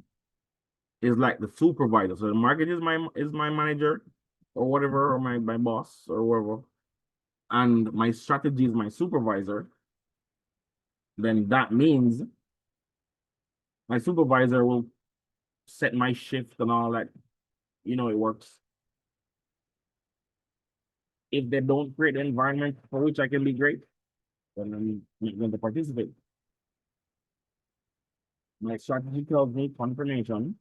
is like the supervisor, so the market is my manager or whatever, or my boss or whatever, and my strategy is my supervisor, then that means my supervisor will set my shift and all that. You know, it works. If they don't create an environment for which I can be great, then I'm not going to participate. My strategy tells me confirmation,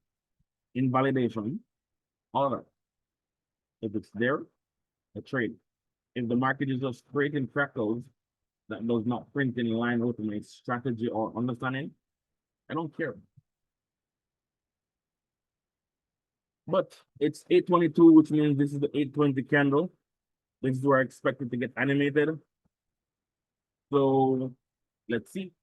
invalidation, all of that. If it's there, a trade. If the market is just creating crackles that does not print in line with my strategy or understanding, I don't care. But it's 8:22, which means this is the 8:20 candle. This is where I expect it to get animated. So let's see.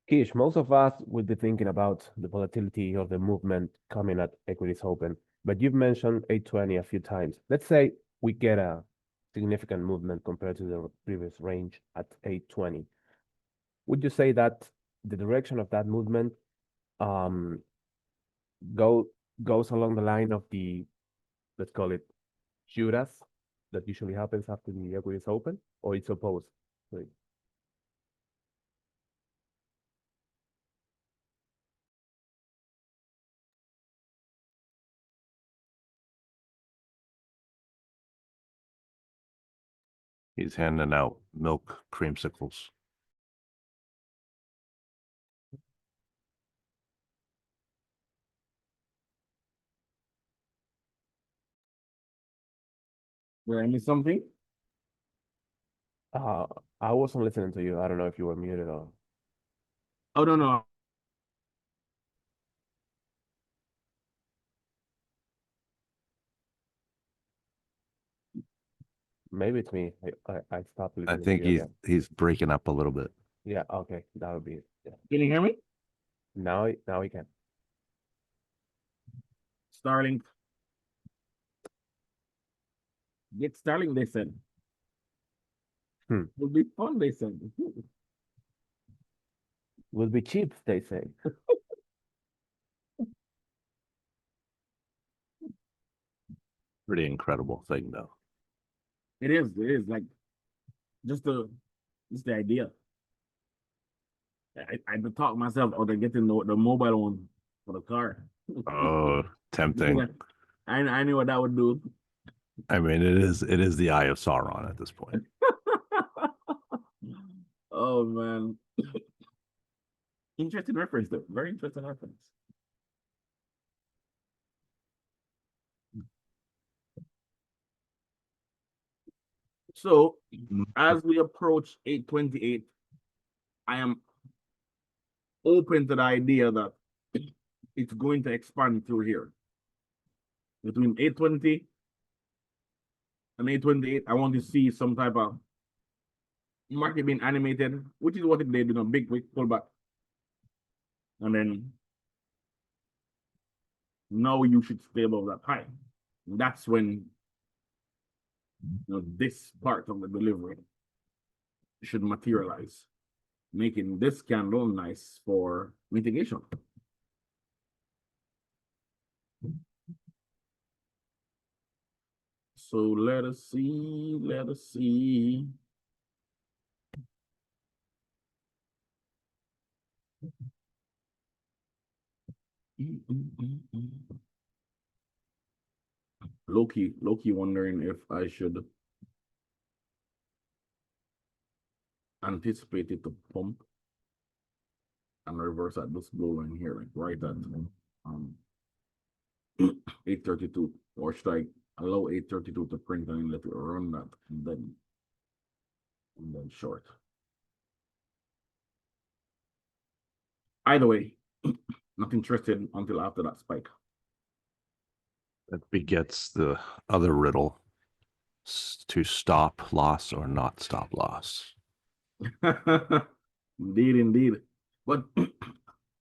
Kish, most of us would be thinking about the volatility of the movement coming at equities open, but you've mentioned 820 a few times. Let's say we get a significant movement compared to the previous range at 820. Would you say that the direction of that movement goes along the line of the, let's call it, Judas that usually happens after the equities open, or it's opposed? Right. He's handing out milk creamsicles. Did I miss something? I wasn't listening to you. I don't know if you were muted or. Oh, no. Maybe it's me. I stopped I listening think to you again. he's breaking up a little bit. Yeah, okay. That would be it. Yeah. Can you hear me? Now we can. Starlink. Get Starlink, they said. It'll be fun, they said. Will be cheap, they say. Pretty incredible thing, though. It is like just the idea. I had to talk myself out of getting the mobile one for the car. Oh, tempting. I knew what that would do. I mean, it is the Eye of Sauron at this point. Oh man. Interesting reference though. Very interesting reference. So as we approach 8:28, I am open to the idea that it's going to expand through here. Between 8:20 and 8:28, I want to see some type of market being animated, which is what it did, big pullback. And then now you should stay above that high. And that's when this part of the delivery should materialize, making this candle nice for mitigation. So let us see. Low-key wondering if I should anticipate it to pump and reverse at this blue line here, like right at 832, or should I allow 832 to print and let it run that and then short? Either way, not interested until after that spike. That begets the other riddle. to stop loss or not stop loss. Indeed, indeed. But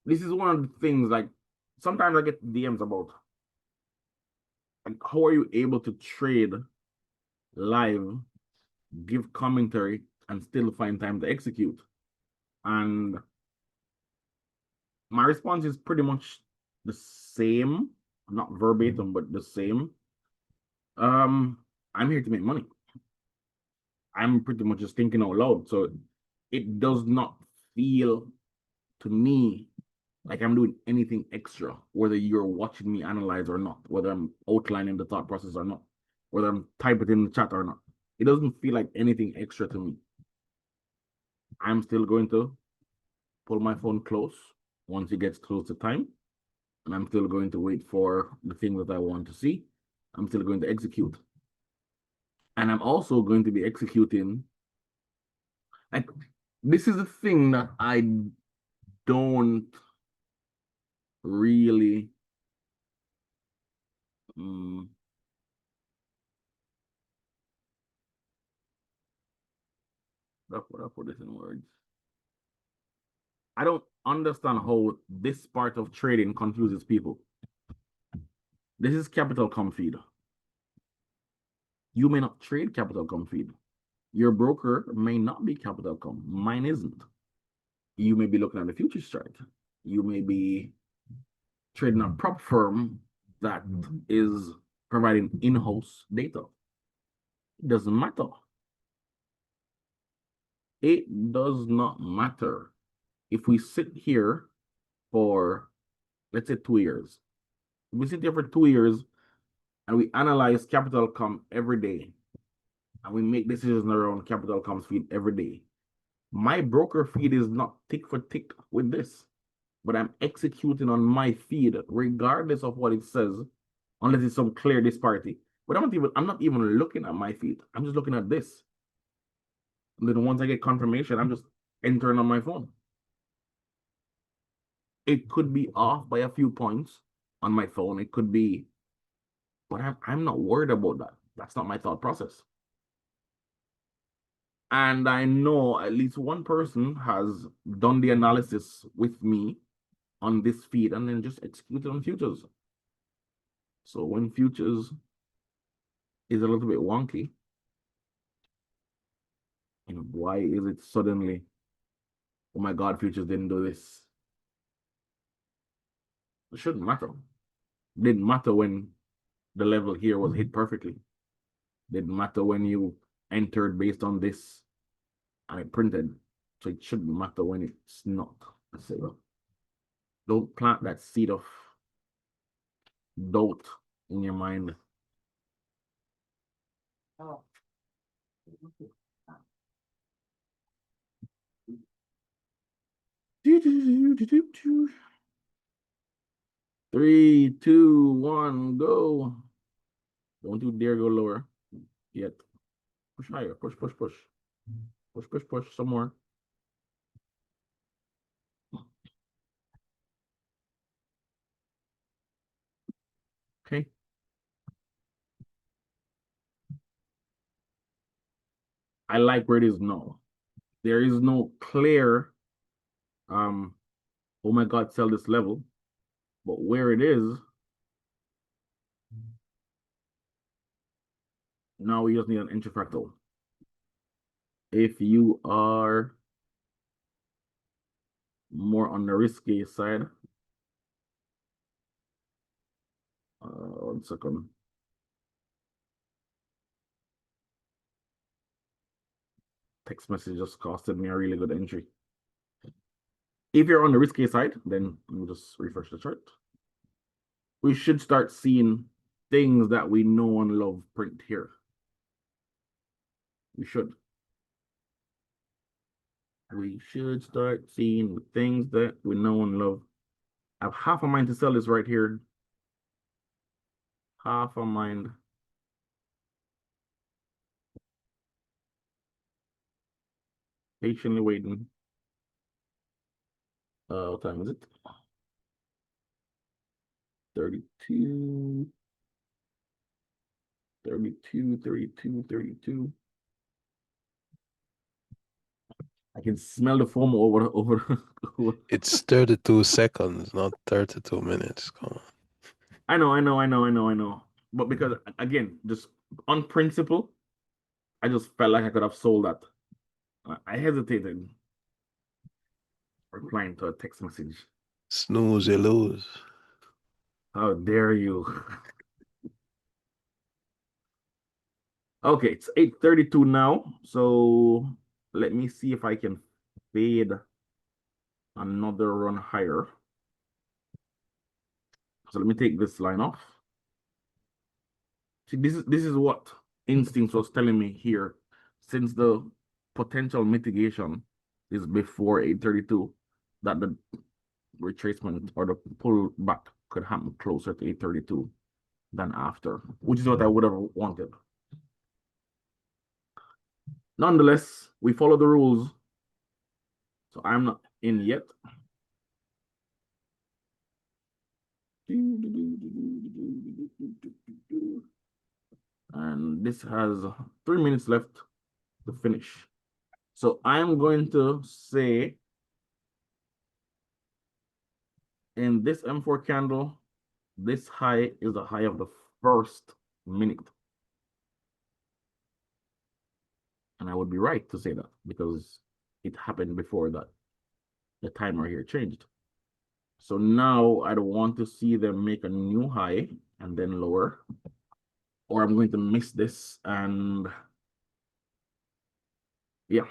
this is one of the things, like, sometimes I get DMs about, like, how are you able to trade live, give commentary, and still find time to execute? And my response is pretty much the same, not verbatim, but the same. I'm here to make money. I'm pretty much just thinking out loud. So it does not feel to me like I'm doing anything extra, whether you're watching me analyze or not, whether I'm outlining the thought process or not, whether I'm typing in the chat or not. It doesn't feel like anything extra to me. I'm still going to pull my phone close once it gets close to time, and I'm still going to wait for the thing that I want to see. I'm still going to execute. And I'm also going to be executing. Like, this is the thing that I don't really how do I put this in words? I don't understand how this part of trading confuses people. This is Capital Feed. You may not trade Capital Feed. Your broker may not be Capital. Mine isn't. You may be looking at the futures chart. You may be trading a prop firm that is providing in-house data. It doesn't matter. It does not matter. If we sit here for, let's say, 2 years, if we sit here for 2 years and we analyze Capital every day, and we make decisions around Capital feed every day, my broker feed is not tick for tick with this, but I'm executing on my feed regardless of what it says, unless it's some clear disparity. But I'm not even looking at my feed. I'm just looking at this. And then once I get confirmation, I'm just entering on my phone. It could be off by a few points on my phone. It could be, but I'm not worried about that. That's not my thought process. And I know at least one person has done the analysis with me on this feed and then just executed on futures. So when futures is a little bit wonky, why is it suddenly, oh my God, futures didn't do this? It shouldn't matter. It didn't matter when the level here was hit perfectly. It didn't matter when you entered based on this and it printed. So it shouldn't matter when it's not. So don't plant that seed of doubt in your mind. Oh. 3, 2, 1, go. Don't you dare go lower yet. Push higher. Push, push, push. Push, push, push some more. Okay. I like where it is now. There is no clear, oh my God, sell this level. But where it is, now we just need an entry fractal. If you are more on the risky side, 1 second. Text message just costed me a really good entry. If you're on the risky side, then let me just refresh the chart. We should start seeing things that we know and love print here. We should. We should start seeing the things that we know and love. I have half a mind to sell this right here. Half a mind. Patiently waiting. What time is it? 32. 32, 32, 32. I can smell the foam over. It's 32 seconds, not 32 minutes. Come on. I know. But because again, just on principle, I just felt like I could have sold that. I hesitated replying to a text message. Snooze, you lose. How dare you? Okay, it's 8:32 now. So let me see if I can fade another run higher. So let me take this line off. See, this is what instincts was telling me here. Since the potential mitigation is before 8:32, that the retracement or the pullback could happen closer to 8:32 than after, which is what I would have wanted. Nonetheless, we follow the rules. So I'm not in yet. And this has 3 minutes left to finish. So I'm going to say in this M4 candle, this high is the high of the first minute. And I would be right to say that because it happened before that the timer here changed. So now I don't want to see them make a new high and then lower, or I'm going to miss this and yeah.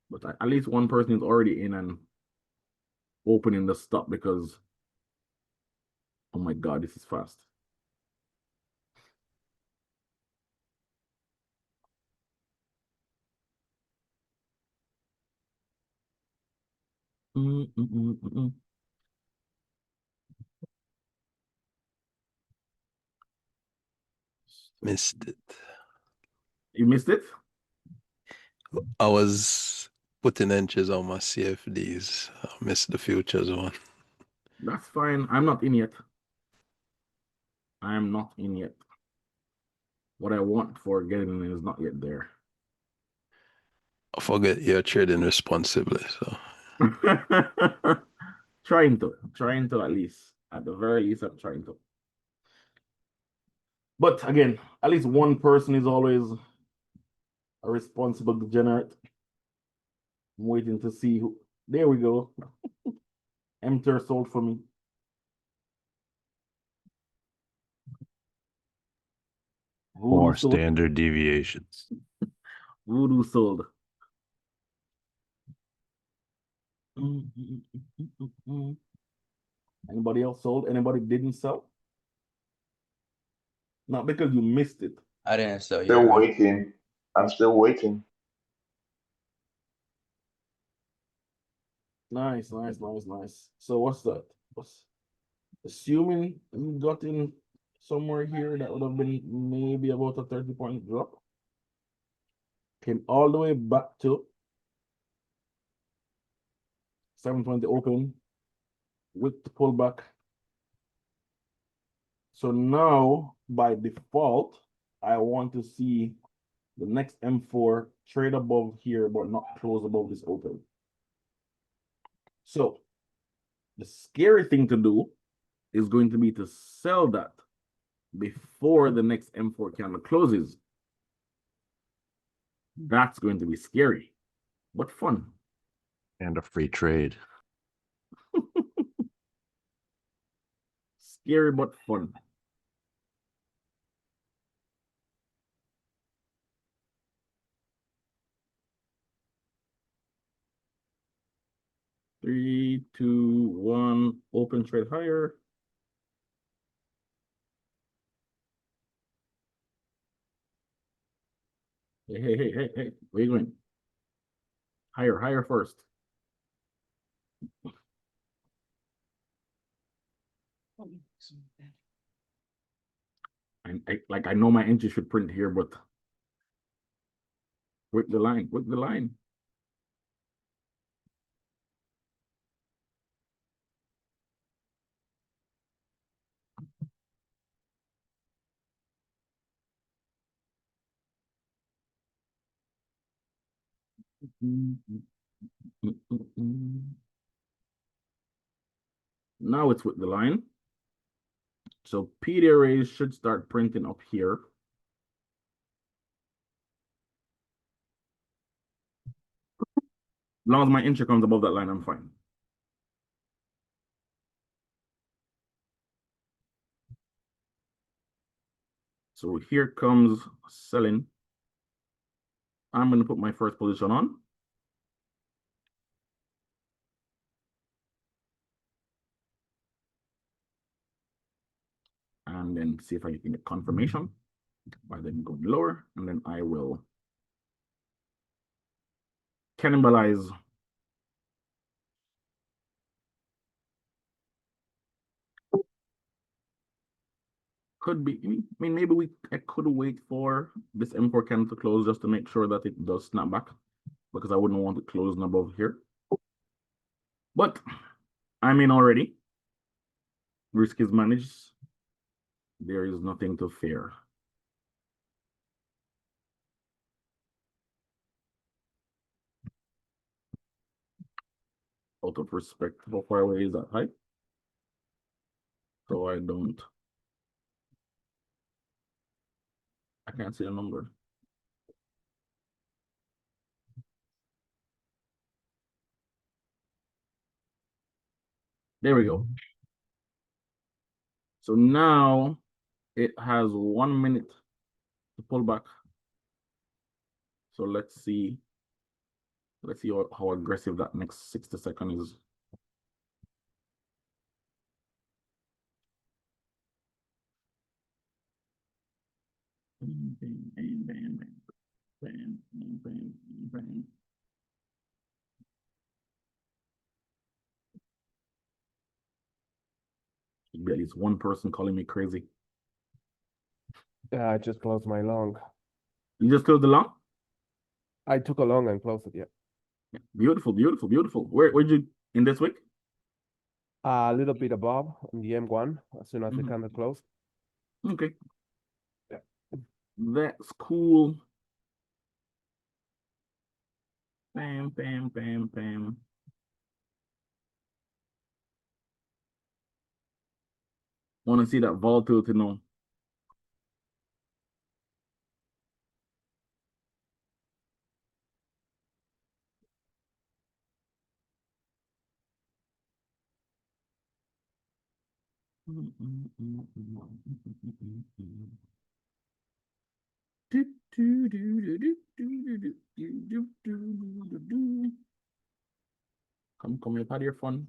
But at least one person is already in and opening the stop because, oh my God, this is fast. Missed it. You missed it? I was putting inches on my CFDs. I missed the futures one. That's fine. I'm not in yet. I am not in yet. What I want for getting in is not yet there. I forget you're trading responsibly, so Trying to at least. At the very least, I'm trying to. But again, at least one person is always a responsible degenerate. I'm waiting to see who. There we go. Enter sold for me. Four Voodoo sold. standard deviations. Voodoo sold. Anybody else sold? Anybody didn't sell? Not because you missed it. I didn't sell yet. Still bro. waiting. I'm still waiting. Nice. So what's that? Assuming you got in somewhere here, that would have been maybe about a 30-point drop. Came all the way back to 720 open with the pullback. So now, by default, I want to see the next M4 trade above here, but not close above this open. So the scary thing to do is going to be to sell that before the next M4 candle closes. That's going to be scary, but fun. And a free trade. Scary, but fun. Three, two, one, open trade higher. Hey, where you going? Higher first. I know my entry should print here, but work the line. Now it's with the line. So PD arrays should start printing up here. As long as my incher comes above that line, I'm fine. So here comes selling. I'm going to put my first position on. And then see if I can get confirmation by then going lower. And then I will cannibalize. Could be, I mean, maybe I could wait for this M4 candle to close just to make sure that it does snap back, because I wouldn't want it closing above here. But I'm in already. Risk is managed. There is nothing to fear. Out of respect, how far away is that height? So I can't see the number. There we go. So now it has 1 minute to pull back. So let's see how aggressive that next 60 seconds is. Bam, bam, bam, bam, bam, bam, bam, bam. Should be at least one person calling me crazy. Yeah, I just closed my long. You just closed the long? I took a long and closed it, yeah. Beautiful, beautiful, beautiful. Where'd you in this week? A little bit above on the M1 as soon as the candle closed. Okay. Yeah. That's cool. Bam, bam, bam, bam. Want to see that volatility now. Come, you've had your fun.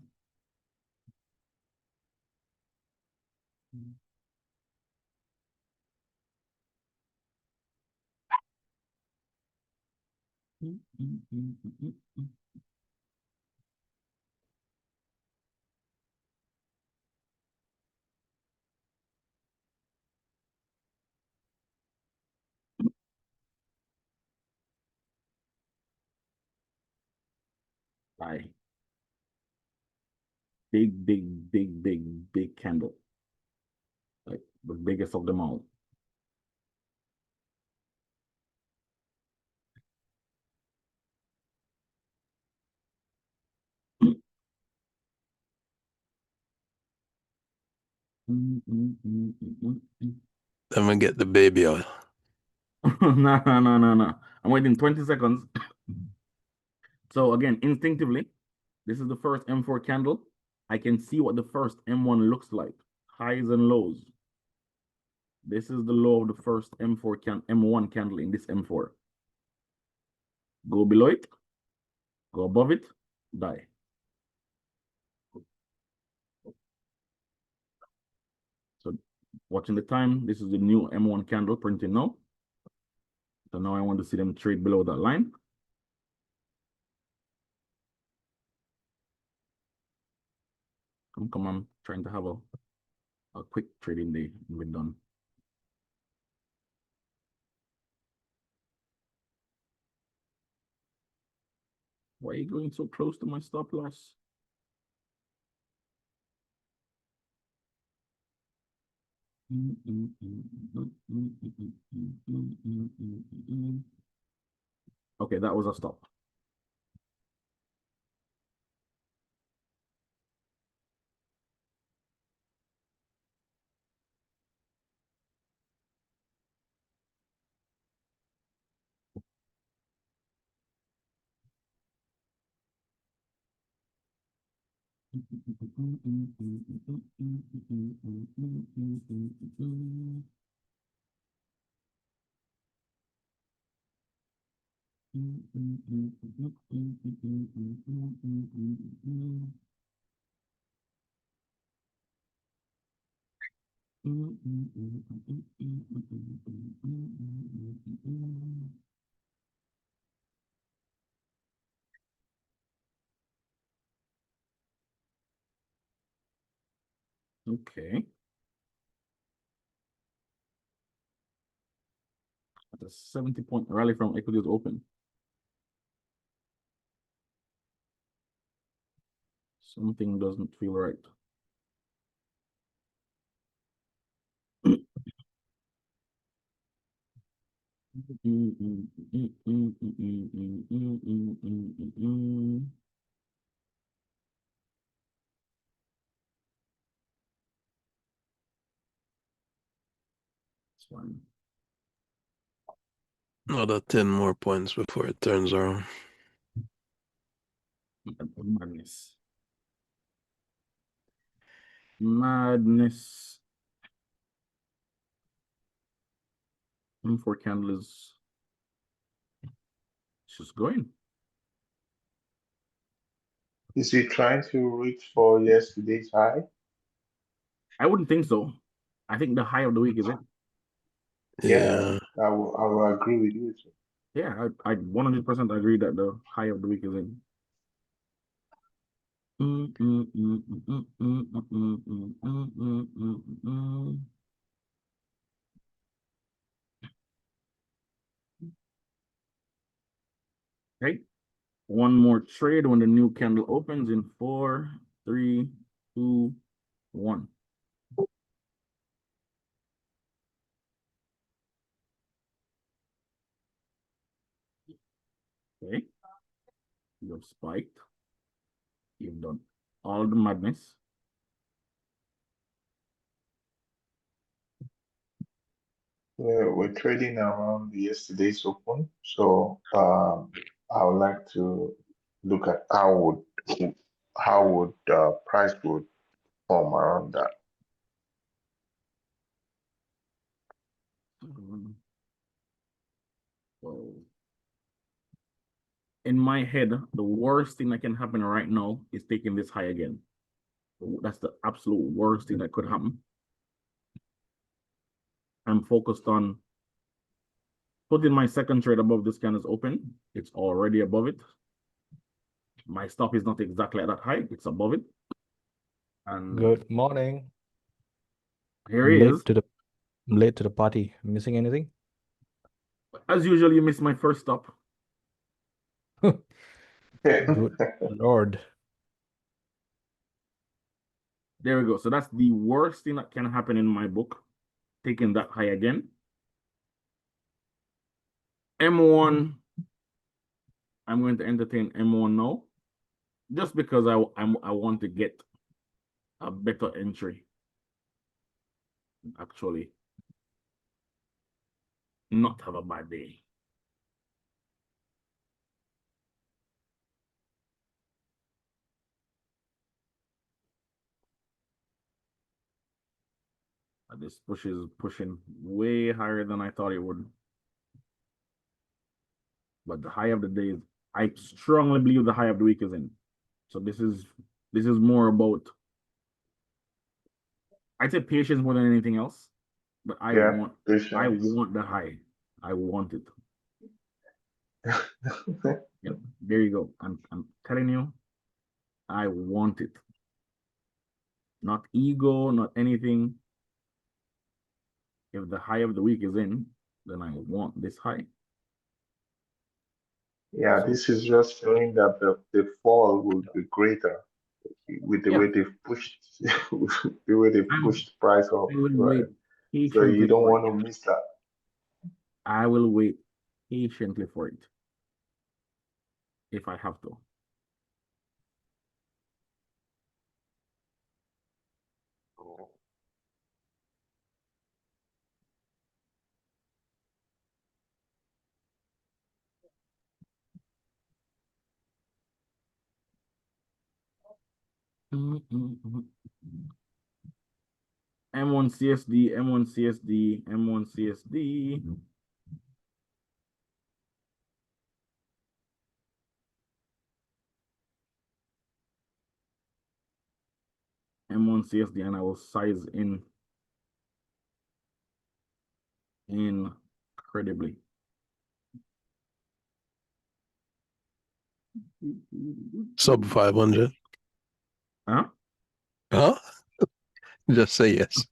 Bye. Big, big, big, big, big candle. Like the biggest of them all. Let me get the baby out. No. I'm waiting 20 seconds. So again, instinctively, this is the first M4 candle. I can see what the first M1 looks like, highs and lows. This is the low of the first M1 candle in this M4. Go below it, go above it, die. So watching the time, this is the new M1 candle printing now. So now I want to see them trade below that line. Come on, trying to have a quick trading day and we're done. Why are you going so close to my stop loss? Okay, that was a stop. Okay. The 70-point rally from equities open. Something doesn't feel right. It's fine. Another 10 more points before it turns around. Madness. Madness. M4 candle is just going. Is he trying to reach for yesterday's high? I wouldn't think so. I think the high of the week is it. Yeah. I will agree with you. Yeah, I 100% agree that the high of the week is in. Okay. One more trade when the new candle opens in 4, 3, 2, 1. Okay. You have spiked. You've done all the madness. Yeah, we're trading around yesterday's open, so I would like to look at how would price would form around that. So in my head, the worst thing that can happen right now is taking this high again. That's the absolute worst thing that could happen. I'm focused on putting my second trade above this candle is open. It's already above it. My stop is not exactly at that high. It's above it. And Good morning. here he is. Late to the party. Missing anything? As usual, you missed my first stop. Good Lord. There we go. So that's the worst thing that can happen in my book. Taking that high again. M1. I'm going to entertain M1 now. Just because I want to get a better entry. Actually, not have a bad day. This push is pushing way higher than I thought it would. But the high of the day is, I strongly believe the high of the week is in. So this is more about, I'd say patience more than anything else. But I want the high. I want it. Yep, there you go. I'm telling you, I want it. Not ego, not anything. If the high of the week is in, then I want this high. Yeah, So- this is just showing that the fall will be greater with the Yeah. way they've pushed the way they've pushed price up, I will right? wait So you patiently don't for want it. to miss that. I will wait patiently for it. If I have to. M1 CSD, M1 CSD, M1 CSD. M1 CSD, and I will size in incredibly. Sub 500. Huh? Huh? Just say yes.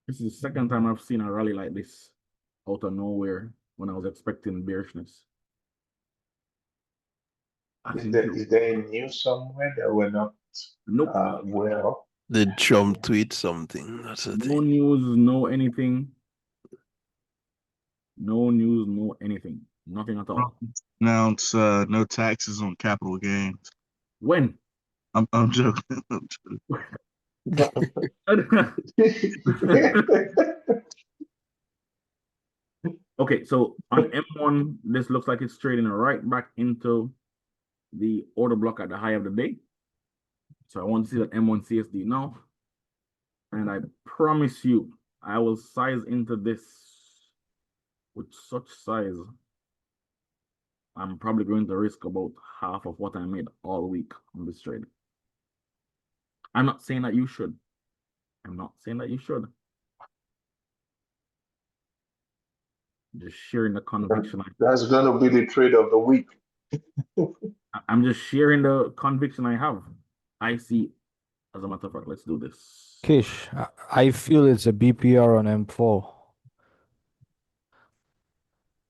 This is the second time I've seen a rally like this out of nowhere when I was expecting bearishness. I think Is there a news somewhere that we're not nope. aware of? Did Trump tweet something? That's the No thing. news, no anything. No news, no anything. Nothing at all. Announce no taxes on capital gains. When? I'm joking. I'm joking. Okay, so on M1, this looks like it's trading right back into the order block at the high of the day. So I want to see that M1 CSD now. And I promise you, I will size into this with such size. I'm probably going to risk about half of what I made all week on this trade. I'm not saying that you should. I'm not saying that you should. Just sharing the conviction. That's gonna be the trade of the week. I'm just sharing the conviction I have. I see, as a matter of fact, let's do this. Kish, I feel it's a BPR on M4.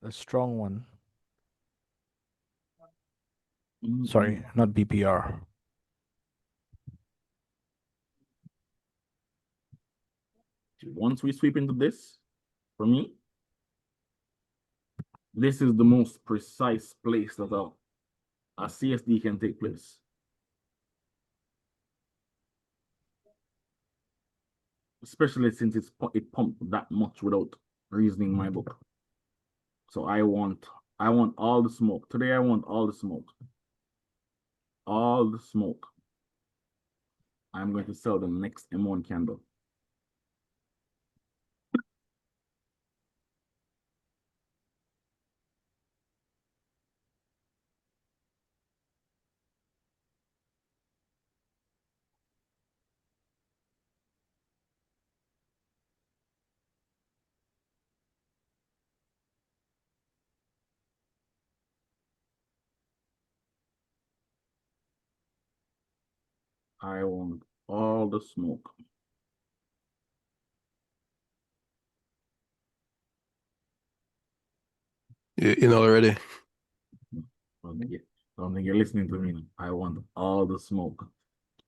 A strong one. Sorry, not BPR. Once we sweep into this, for me, this is the most precise place that a CSD can take place. Especially since it pumped that much without reasoning my book. So I want all the smoke. Today I want all the smoke. All the smoke. I'm going to sell the next M1 candle. I want all the smoke. You know already. I don't think you're listening to me. I want all the smoke.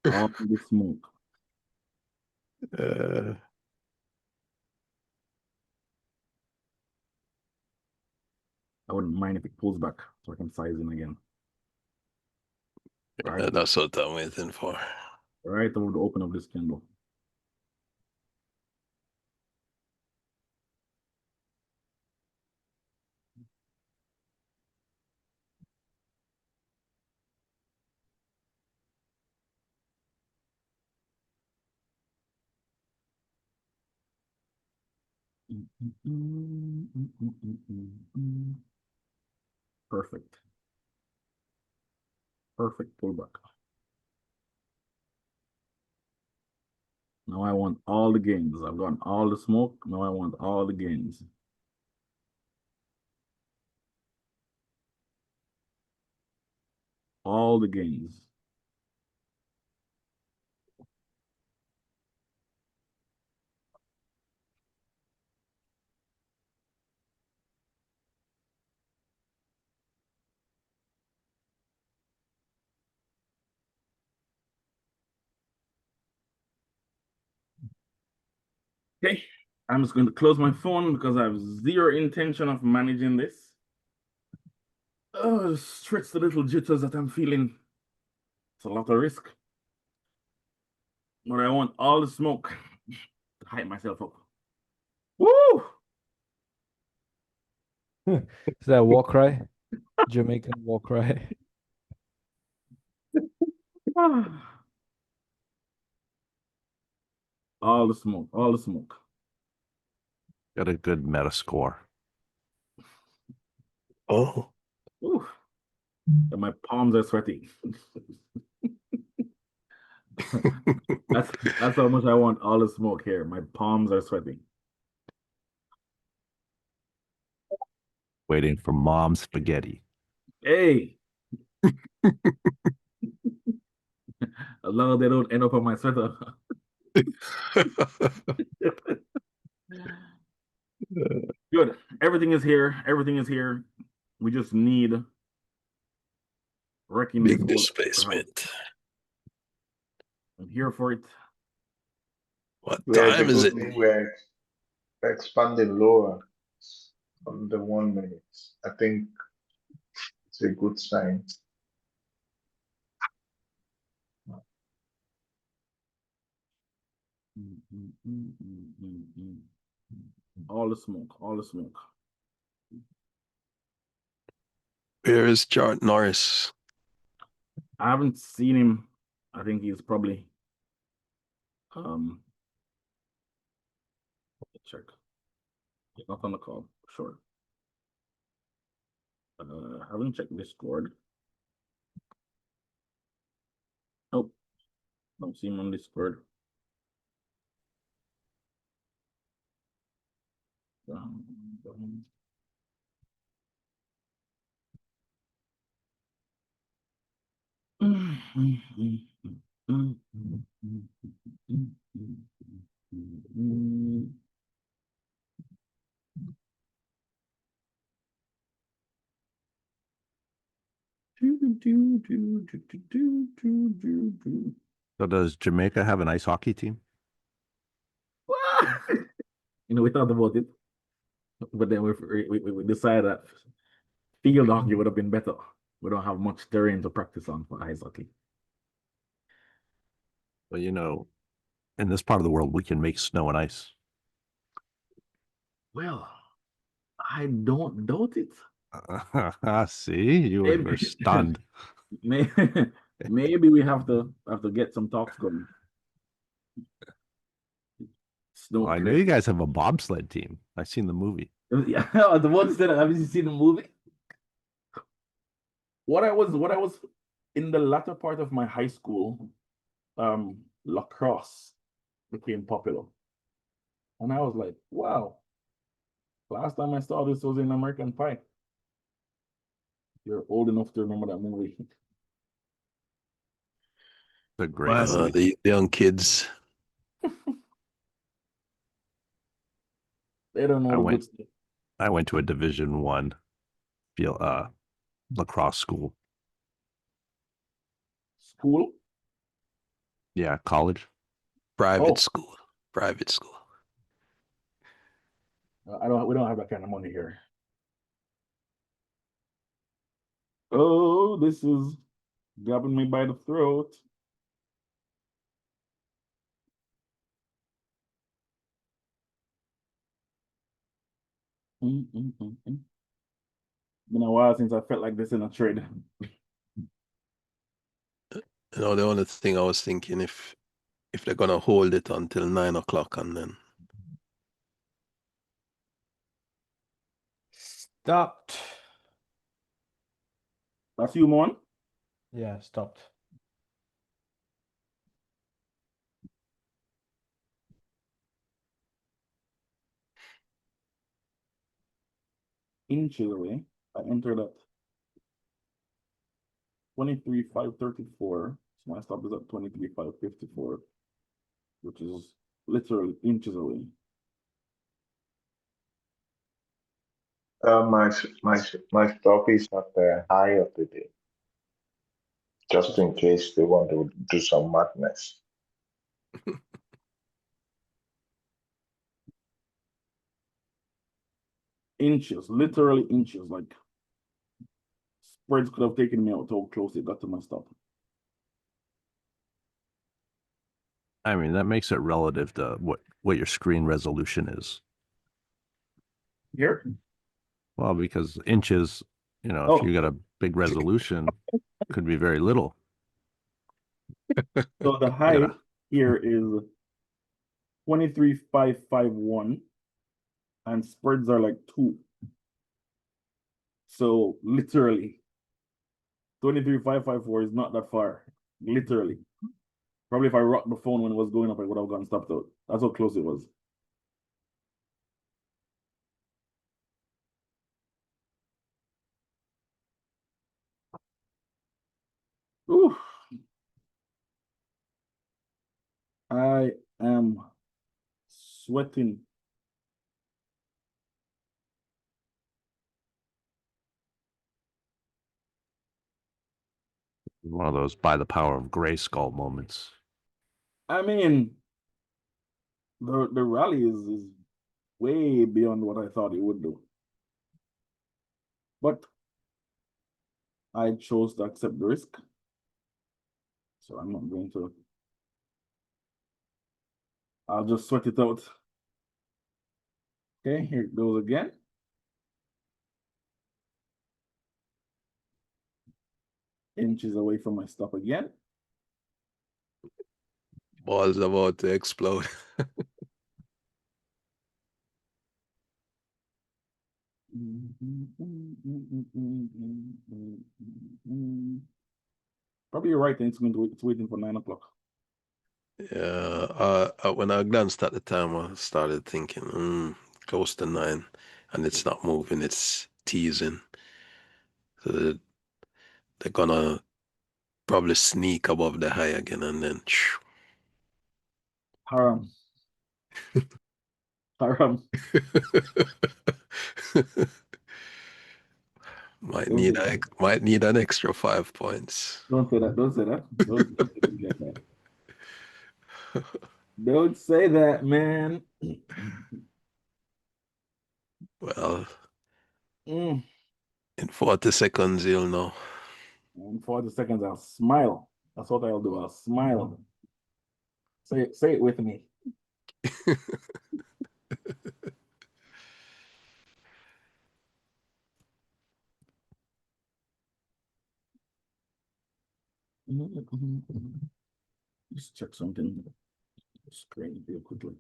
All the smoke. I wouldn't mind if it pulls back so I can size in again. Right? That's what I'm waiting for. Right over the open of this candle. Perfect. Perfect pullback. Now I want all the gains. I've gotten all the smoke. Now I want all the gains. All the gains. Okay, I'm just going to close my phone because I have zero intention of managing this. Oh, stretch the little jitters that I'm feeling. It's a lot of risk. But I want all the smoke to hype myself up. Woo! Is that a war cry? Jamaican war cry. All the smoke, all the smoke. Got a good meta score. Oh, Ooh. And my palms are sweating. That's how much I want all the smoke here. My palms are sweating. Waiting for mom's spaghetti. Hey, as long as they don't end up on my sweater. Good. Everything is here. Everything is here. We just need wrecking this big whole displacement. I'm here for it. What Yeah, it's a time is good it? thing we're expanding lower on the 1 minute. I think it's a good sign. All the smoke. All the smoke. Where is Chart Norris? I haven't seen him. I think he's probably check. He's not on the call. Sure. Haven't checked Discord. Nope. Don't see him on Discord. So does Jamaica have an ice hockey team? You know, we thought about it, but then we decided that field hockey would have been better. We don't have much terrain to practice on for ice hockey. Well, you know, in this part of the world, we can make snow and ice. Well, I don't doubt it. See, you were Maybe- stunned. Maybe we have to get some talks going. Snow. Well, I know you guys have a bobsled team. I've seen the movie. Yeah, the ones that have you seen the movie? What I was in the latter part of my high school, lacrosse became popular. And I was like, wow. Last time I saw this was in American Pie. You're old enough to remember that movie. The great movie. The young kids. They don't know I the went- good stuff. I went to a Division One lacrosse school. School? Yeah, college. Private Oh. school. Private school. We don't have that kind of money here. Oh, this is grabbing me by the throat. Been a while since I felt like this in a trade. You know, the only thing I was thinking if they're gonna hold it until 9 o'clock and then Stopped. That's you, Mon? Yeah, stopped. Inches away. I entered at 23,534. So my stop is at 23,554, which is literally inches away. My stop is at the high of the day, just in case they want to do some madness. Inches, literally inches. Like spreads could have taken me out how close it got to my stop. I mean, that makes it relative to what your screen resolution is. Here? Well, because inches, if Oh. you got a big resolution, could be very little. So the height here is 23,551 and spreads are like 2. So literally 23,554 is not that far. Literally. Probably if I rocked the phone when it was going up, I would have gotten stopped out. That's how close it was. Ooh. I am sweating. One of those by the power of Grayskull moments. I mean, the rally is way beyond what I thought it would do. But I chose to accept the risk. So I'm not going to. I'll just sweat it out. Okay, here it goes again. Inches away from my stop again. Ball's about to explode. Probably you're right, and it's waiting for 9 o'clock. Yeah, when I glanced at the time, I started thinking, close to 9, and it's not moving, it's teasing. So they're gonna probably sneak above the high again, and then Haram. Haram. might need an extra 5 points. Don't say that. Don't say that. Don't say it like that. Don't say that, man. Well, In in 40 seconds, you'll know. 40 seconds, I'll smile. That's what I'll do. I'll smile. Say it with me. Just check something. Screen real quickly.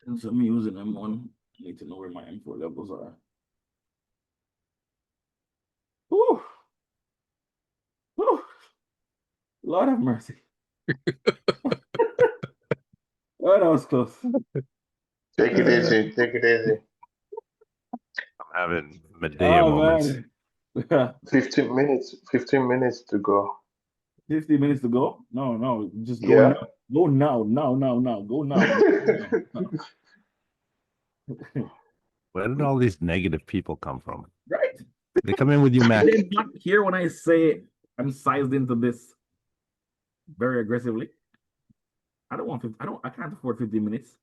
Since I'm using M1, I need to know where my M4 levels are. Whew. Whew. Lord have mercy. Oh, that was close. Take it easy. Take it easy. I'm having Medea moments. Man. 15 minutes. 15 minutes to go. 50 minutes to go? No, just go Yeah. now. Go now. Go now. Where did all these negative people come from? Right? They come in with you, Mac. They not hear when I say I'm sized into this very aggressively. I don't want 50, I can't afford 15 minutes.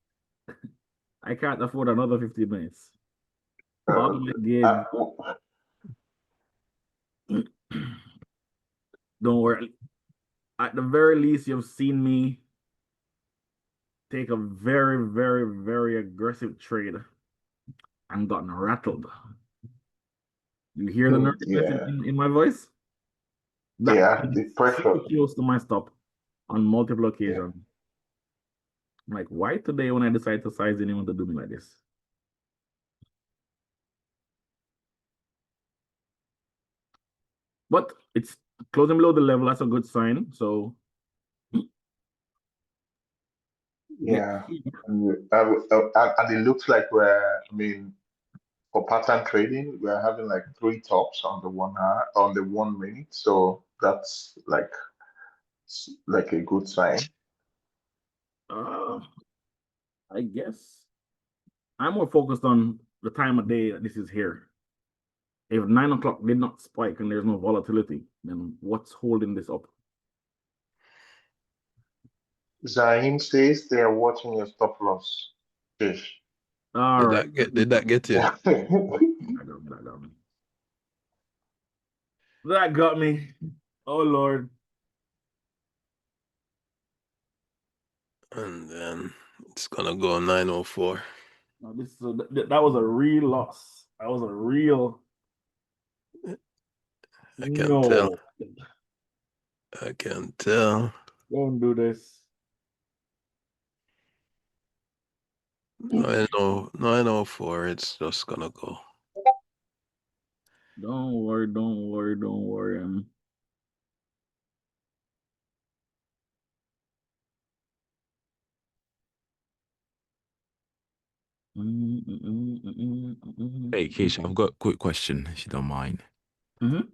I can't afford another 15 minutes. All my gigs. Don't worry. At the very least, you've seen me take a very, very, very aggressive trade and gotten rattled. You hear the nervousness in my voice? The pressure. So close to my stop on multiple occasions. I'm like, why today when I decide to size anyone to do me like this? But it's closing below the level. That's a good sign. So Yeah, and it looks like for pattern trading, we're having like 3 tops on the 1 hour, on the 1 minute. So that's like a good sign. I guess I'm more focused on the time of day that this is here. If 9 o'clock did not spike and there's no volatility, then what's holding this up? Zahin says they are watching your stop loss, Fish. All Did right. that get you? That got me. That got me. Oh Lord. And then it's gonna go 904. No, this is that was a real loss. That was a real I can tell. no. I can tell. Don't do this. 904. It's just gonna go. Don't worry, don't worry, don't worry. Hey, Keisha, I've got a quick question, if you don't mind. Mhm.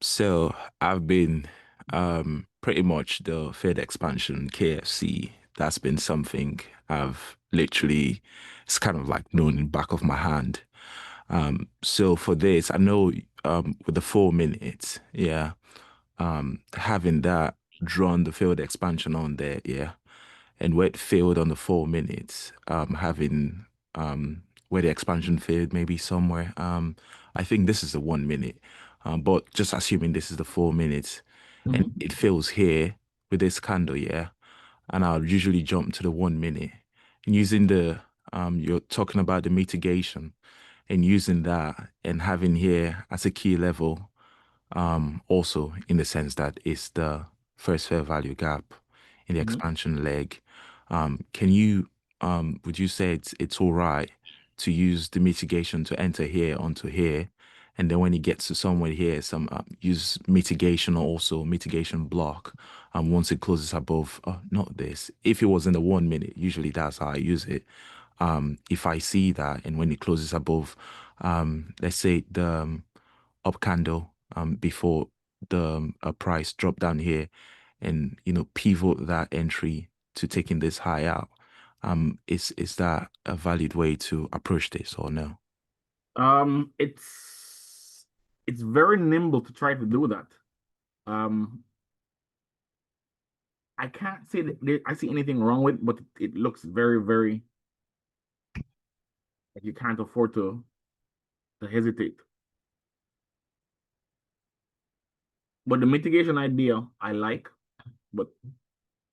So I've been pretty much the Fed expansion KFC. That's been something I've literally, it's kind of like known in back of my hand. So for this, I know with the 4 minutes, yeah, having that drawn the field expansion on there, yeah, and where it failed on the 4 minutes, having where the expansion failed maybe somewhere. I think this is the 1 minute, but just assuming this is the 4 minutes, and Mhm. it fails here with this candle, yeah, and I'll usually jump to the 1 minute and using the you're talking about the mitigation and using that and having here as a key level, also in the sense that it's the first fair value gap in the Mhm. expansion leg. Can you would you say it's all right to use the mitigation to enter here onto here, and then when it gets to somewhere here, some use mitigation or also mitigation block, once it closes above, not this. If it was in the 1 minute, usually that's how I use it. If I see that and when it closes above, let's say the up candle before the price drop down here, and pivot that entry to taking this high out, is that a valid way to approach this or no? It's very nimble to try to do that. I can't say that I see anything wrong with it, but it looks very, very like you can't afford to hesitate. But the mitigation idea I like, but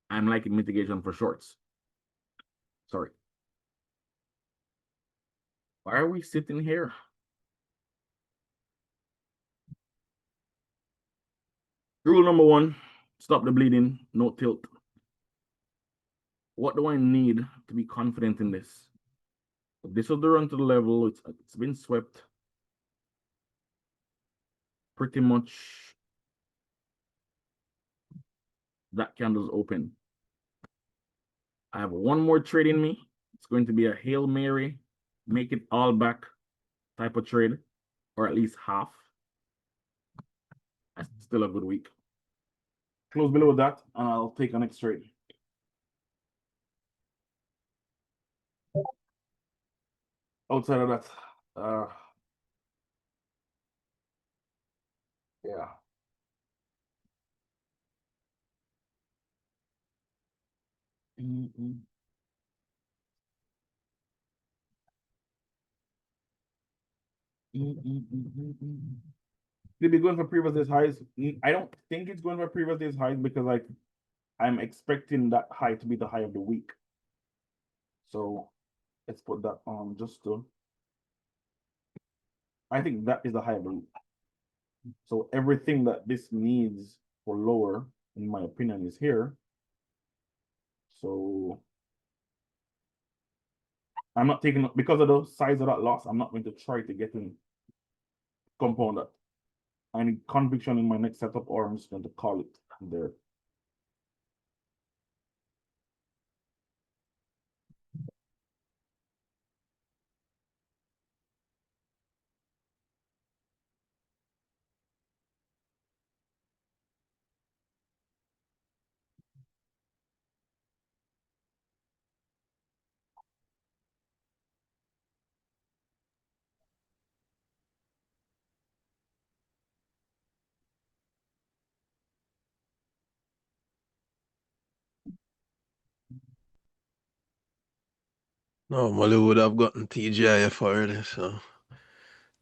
I'm liking mitigation for shorts. Sorry. Why are we sitting here? Rule number one, stop the bleeding, no tilt. What do I need to be confident in this? This was the run to the level. It's been swept. Pretty much that candle's open. I have one more trade in me. It's going to be a Hail Mary, make it all back type of trade, or at least half. That's still a good week. Close below that, and I'll take a next trade. Outside of that, yeah. Mm-mm. They'll be going for previous days highs. I don't think it's going for previous days highs because like I'm expecting that high to be the high of the week. So let's put that on just to. I think that is the high of the week. So everything that this needs for lower, in my opinion, is here. So I'm not taking because of the size of that loss. I'm not going to try to get in compound that. I need conviction in my next setup, or I'm just going to call it there. Normally would have gotten TGIF already, so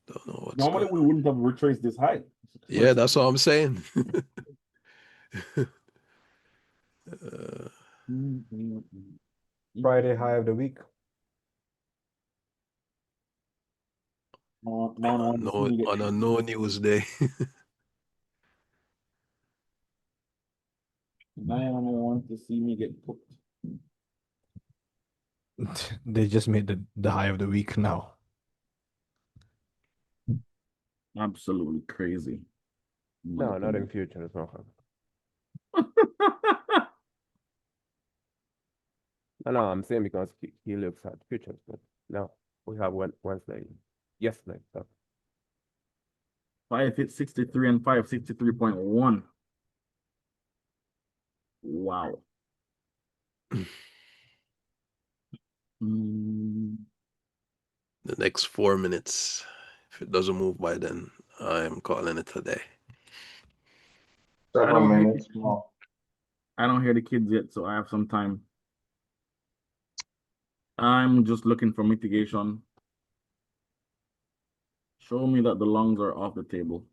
don't know what's Normally going we on. wouldn't have retraced this high. Yeah, that's what I'm saying. Friday high of the week. No, no one wants to see No, me get on a no news day. no one wants to see me get put. They just made the high of the week now. Absolutely crazy. No, not in futures, no. No, I'm saying because he looks at futures, but no, we have Wednesday, yesterday. So 5 hit 63 and 5, 63.1. Wow. The next 4 minutes, if it doesn't move by then, I am calling it a day. 7 minutes more. I don't hear the kids yet, so I have some time. I'm just looking for mitigation. Show me that the longs are off the table.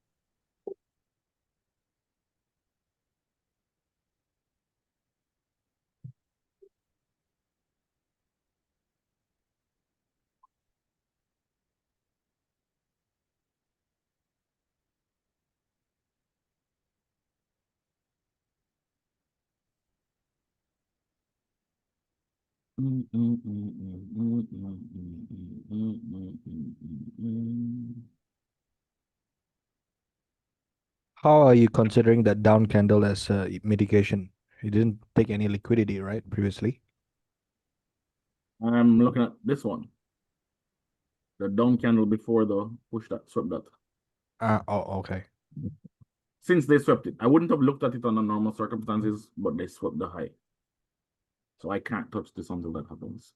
How are you considering that down candle as mitigation? You didn't take any liquidity, right, previously? I'm looking at this one. The down candle before the push that swept that. Oh, okay. Since they swept it, I wouldn't have looked at it under normal circumstances, but they swept the high. So I can't touch this until that happens.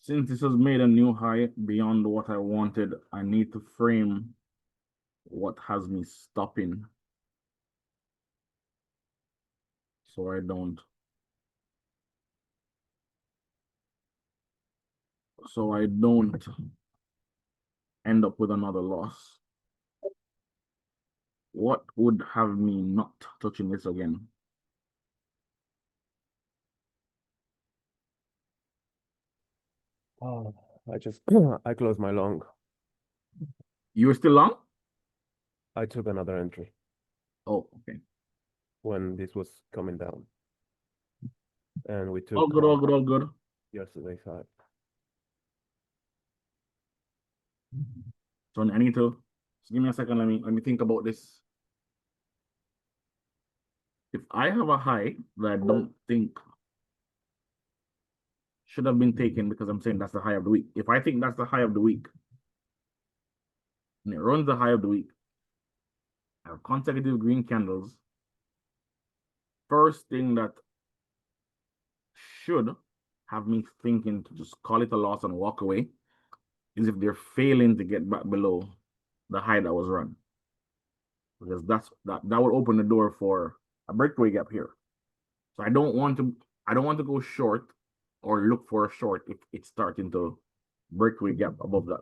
Since this has made a new high beyond what I wanted, I need to frame what has me stopping so I don't end up with another loss. What would have me not touching this again? oh, I closed my long. You were still long? I took another entry Oh, okay. when this was coming down, and we took All good, all good, all good. yesterday's high. So I need to just give me a second. Let me think about this. If I have a high that I don't think should have been taken because I'm saying that's the high of the week. If I think that's the high of the week, and it runs the high of the week, I have consecutive green candles. First thing that should have me thinking to just call it a loss and walk away is if they're failing to get back below the high that was run. Because that will open the door for a breakaway gap here. So I don't want to go short or look for a short if it's starting to breakaway gap above that.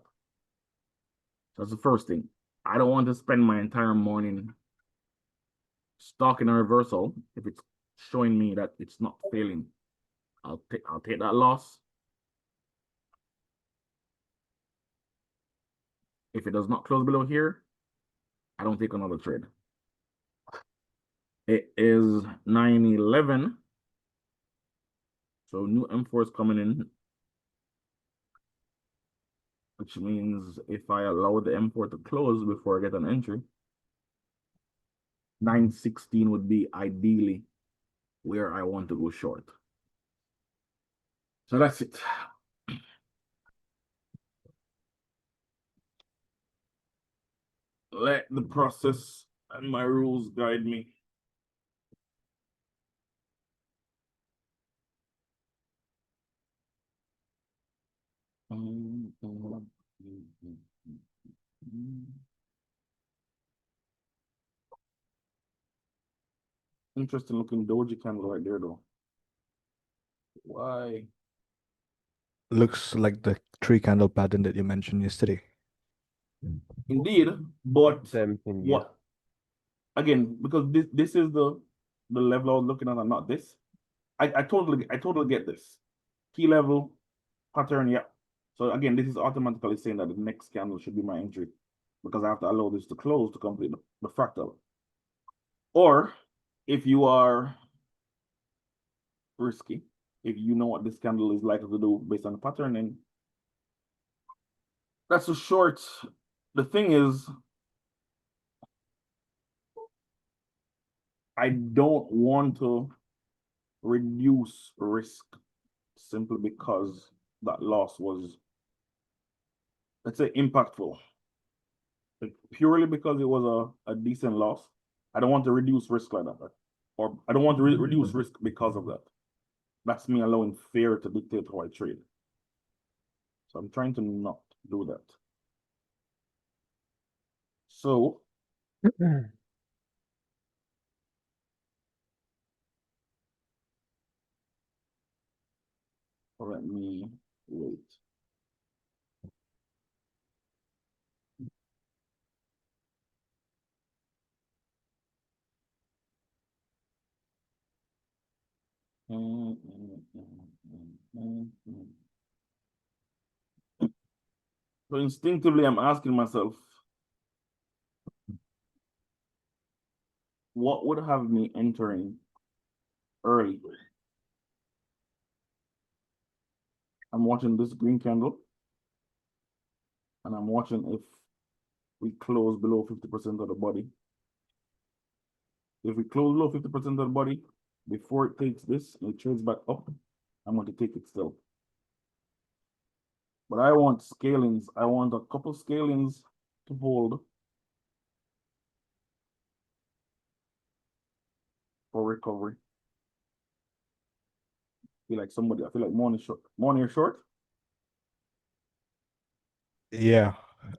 So that's the first thing. I don't want to spend my entire morning stalking a reversal if it's showing me that it's not failing. I'll take that loss. If it does not close below here, I don't take another trade. It is 9:11. So new M4 is coming in. which means if I allow the M4 to close before I get an entry, 916 would be ideally where I want to go short. So that's it. Let the process and my rules guide me. Interesting looking doji candle right there though. Why? Looks like the three candle pattern that you mentioned yesterday. Indeed, but Same thing, yeah. what again, because this is the level I was looking at and not this. I totally get this. Key level pattern, yeah. So again, this is automatically saying that the next candle should be my entry because I have to allow this to close to complete the fractal. Or if you are risky, if you know what this candle is likely to do based on the pattern, then that's a short. The thing is, I don't want to reduce risk simply because that loss was, let's say, impactful. Like, purely because it was a decent loss. I don't want to reduce risk like that. Or I don't want to reduce risk because of that. That's me allowing fear to dictate how I trade. So I'm trying to not do that. So let me wait. So instinctively, I'm asking myself, what would have me entering early? I'm watching this green candle, and I'm watching if we close below 50% of the body. If we close below 50% of the body, before it takes this and it trades back up, I'm going to take it still. But I want scalings. I want a couple scalings to hold for recovery. I feel like morning short. Morning or short? Yeah.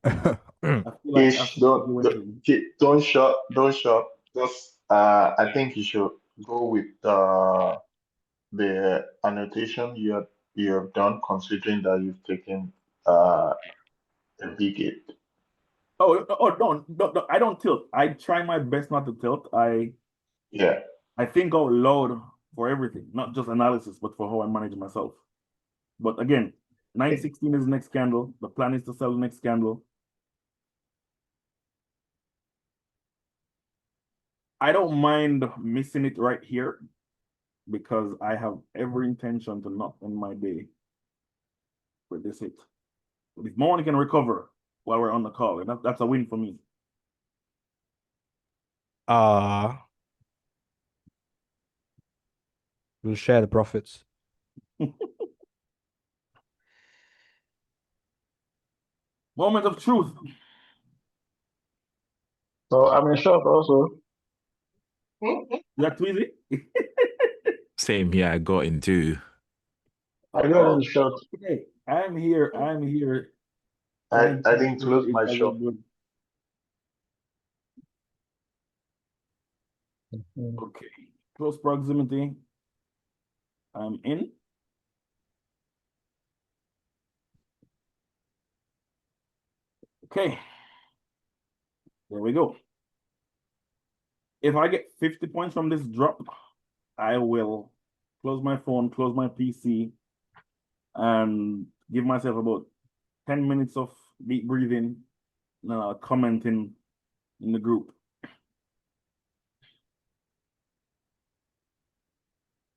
I feel like Ish, don't short. Just I think you should go with the annotation you have done, considering that you've taken a big hit. don't. I don't tilt. I try my best not to tilt. Yeah. I think out loud for everything, not just analysis, but for how I manage myself. But again, 916 is the next candle. The plan is to sell the next candle. I don't mind missing it right here because I have every intention to not end my day with this hit. But if Morning can recover while we're on the call, that's a win for me. We'll share the profits. Moment of truth. So I'm in short also. Is that too easy? Same here. I got in two. I got in short. Okay, I'm here. I didn't close my shop. Okay, close proximity. I'm in. Okay, there we go. If I get 50 points from this drop, I will close my phone, close my PC, and give myself about 10 minutes of deep breathing, commenting in the group.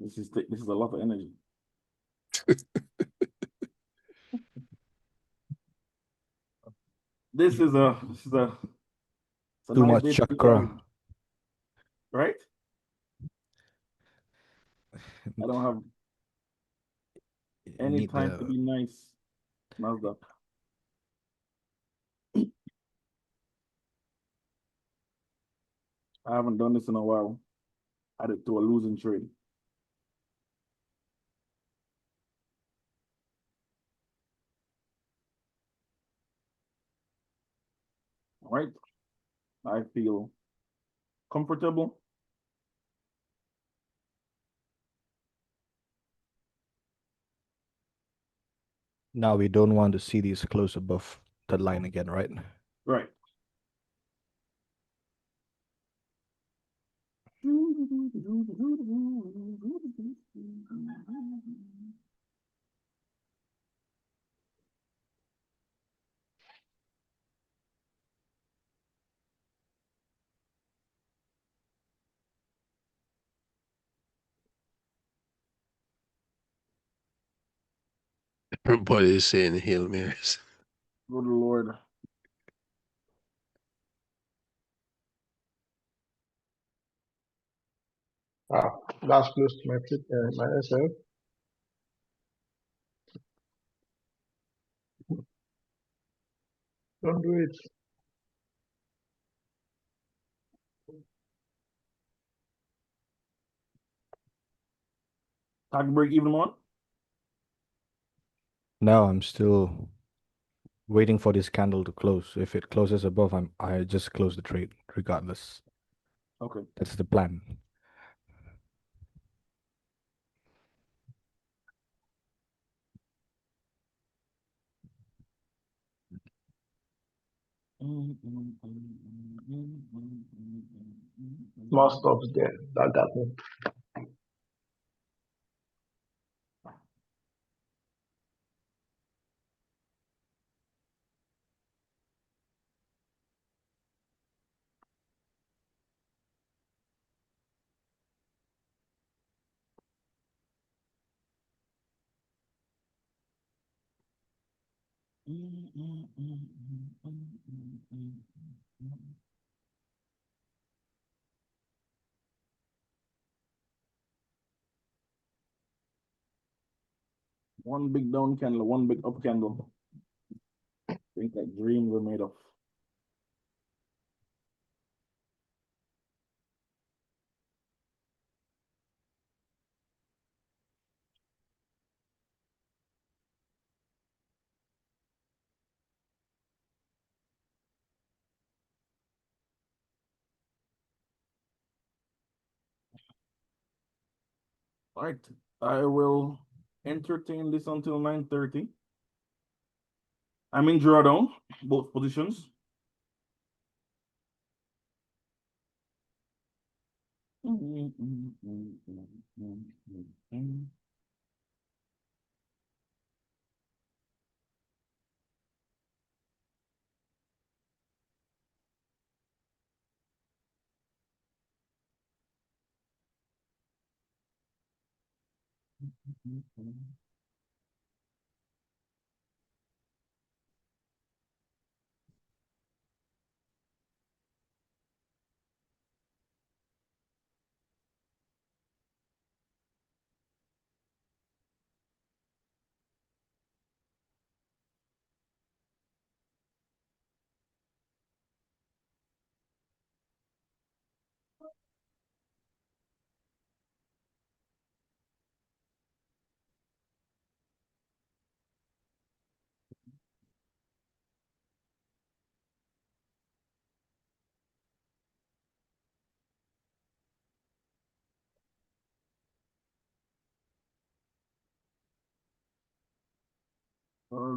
This is a lot of energy. This is a it's a Too nice much day to be chakra. alive, right? I don't have You any need time to the be nice. Nasdaq. I haven't done this in a while. Added to a losing trade. All right. I feel comfortable. now we don't want to see these close above that line again, right? Right. Everybody is saying Hail Marys. Good Lord. That's close to my SF. Don't do it. Target break even one. Now I'm still waiting for this candle to close. If it closes above, I just close the trade regardless. Okay. That's the plan. Small stops there. That got me. One big down candle, one big up candle. I think that dreams were made of. All right. I will entertain this until 9:30. I'm in drawdown, both positions.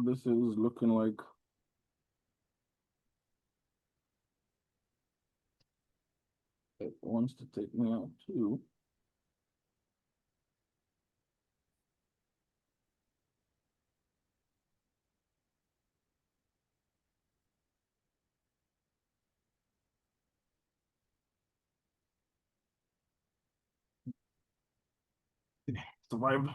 This is looking like it wants to take me out too. Survive.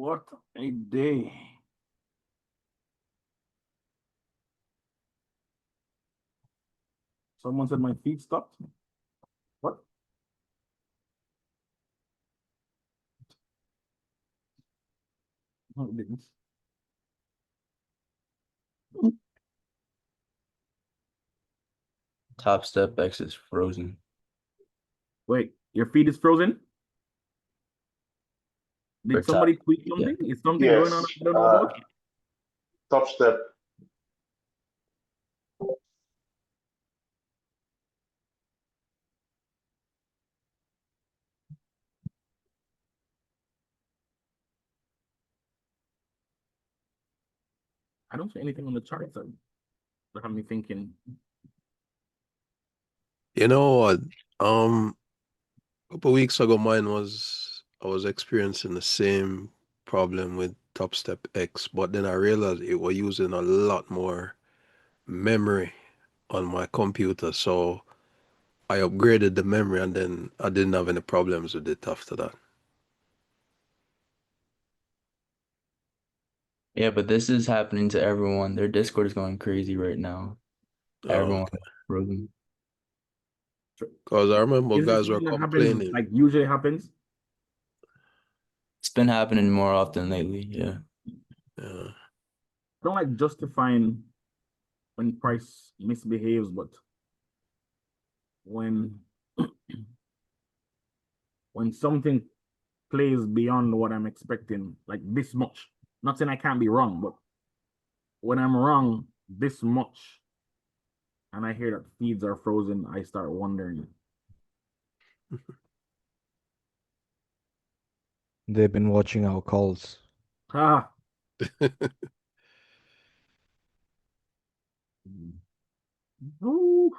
What a day. Someone said my feet stopped. What? No, it didn't. Top Step X is frozen. Wait, your feed is frozen? Did For somebody top, tweet yeah. something? Is something going on Yes. I don't know about? Top Step. I don't see anything on the charts that have me thinking. You know what? A couple weeks ago, I was experiencing the same problem with Top Step X, but then I realized it was using a lot more memory on my computer, so I upgraded the memory, and then I didn't have any problems with it after that. Yeah, but this is happening to everyone. Their Discord is going crazy right now. Everyone frozen. Because I remember Is it guys were something that happens complaining. like usually happens? It's been happening more often lately. Yeah. Yeah. I don't like justifying when price misbehaves, but when when something plays beyond what I'm expecting, like this much. Not saying I can't be wrong, but when I'm wrong this much and I hear that feeds are frozen, I start wondering. They've been watching our calls. Ah. Ooh.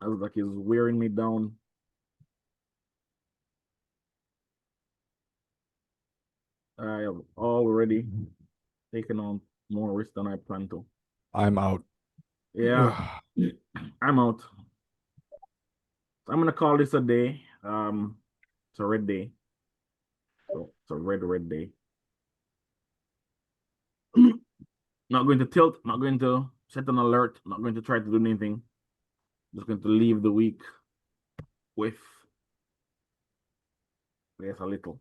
I was like, it's wearing me down. I have already taken on more risk than I planned to. I'm out. Yeah, I'm out. I'm gonna call this a day. It's a red day. So it's a red day. Not going to tilt, not going to set an alert, not going to try to do anything. Just going to leave the week with there's a little.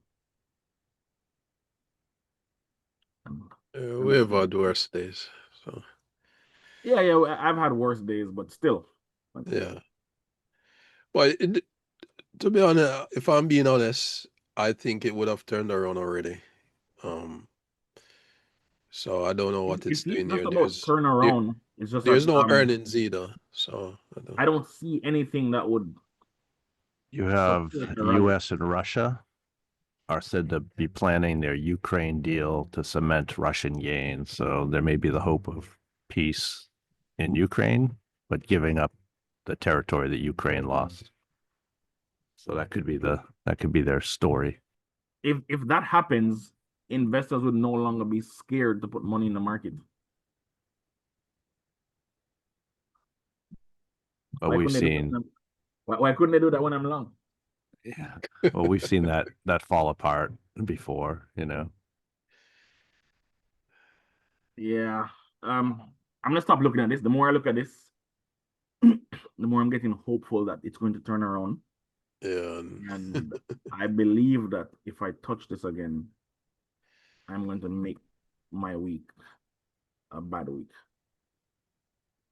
We've had worse days. So Yeah, I've had worse days, but still. yeah. Well, to be honest, if I'm being honest, I think it would have turned around already. So I don't know what it's It's not doing just here. about turnaround. It's just There's that no earnings either. So I don't see anything that would. You have support the rally. US and Russia are said to be planning their Ukraine deal to cement Russian gains. So there may be the hope of peace in Ukraine, but giving up the territory that Ukraine lost. So that could be their story. If that happens, investors would no longer be scared to put money in the market. But we've seen why couldn't they do that when I'm long? Yeah. Well, we've seen that fall apart before, you know. Yeah. I'm gonna stop looking at this. The more I look at this, the more I'm getting hopeful that it's going to turn around. Yeah. And I believe that if I touch this again, I'm going to make my week a bad week.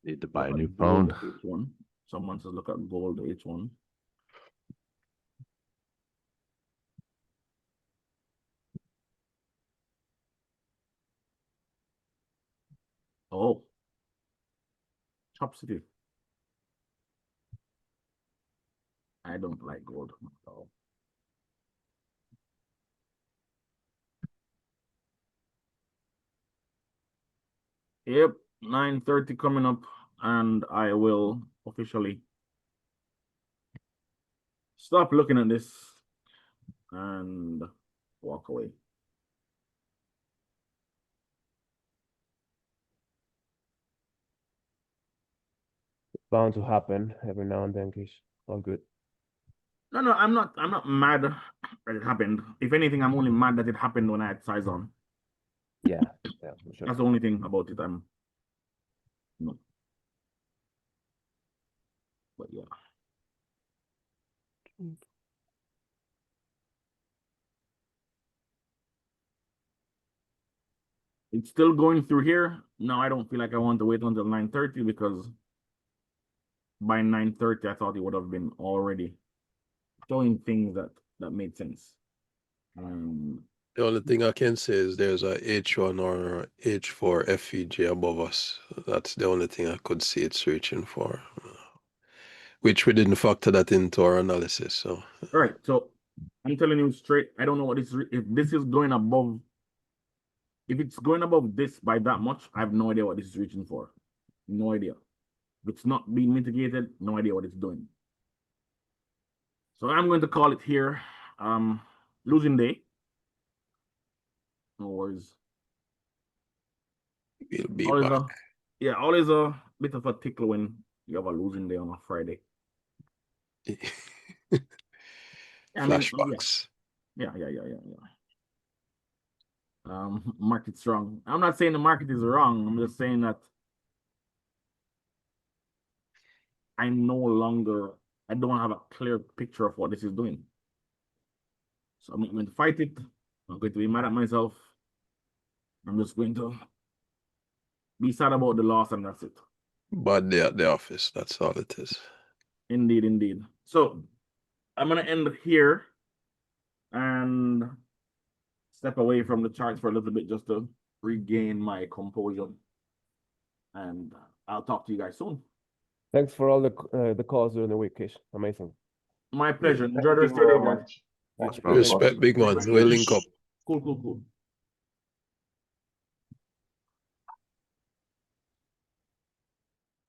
Need to buy a new Gold phone. H1. Someone says look at gold H1. Oh. Chop City. I don't like gold at all. Yep, 9:30 coming up, and I will officially stop looking at this and walk away. Bound to happen every now and then, Kish. All good. No, I'm not mad that it happened. If anything, I'm only mad that it happened when I had size on. Yeah, yeah, for sure. That's the only thing about it. No. But yeah. It's still going through here. Now I don't feel like I want to wait until 9:30 because by 9:30 I thought it would have been already showing things that made sense. The only thing I can say is there's a H1 or H4 FEG above us. That's the only thing I could see it's reaching for, which we didn't factor that into our analysis. So, all right, so I'm telling you straight, I don't know what this if this is going above. If it's going above this by that much, I have no idea what this is reaching for. No idea. If it's not being mitigated, no idea what it's doing. So I'm going to call it here. Losing day. No worries. we'll be Always back. always a bit of a tickle when you have a losing day on a Friday. I mean, Flashbacks. yeah. Market strong. I'm not saying the market is wrong. I'm just saying that I don't have a clear picture of what this is doing. So I'm not going to fight it. I'm going to be mad at myself. I'm just going to be sad about the loss, and that's it. Bad day at the office. That's all it is. Indeed. So I'm gonna end here and step away from the charts for a little bit just to regain my composure. And I'll talk to you guys soon. Thanks for all the calls during the week, Kish. Amazing. My pleasure. Thank Enjoy the you rest of your very day, guys. much. Thank you. Respect, big man. We'll link up. Cool.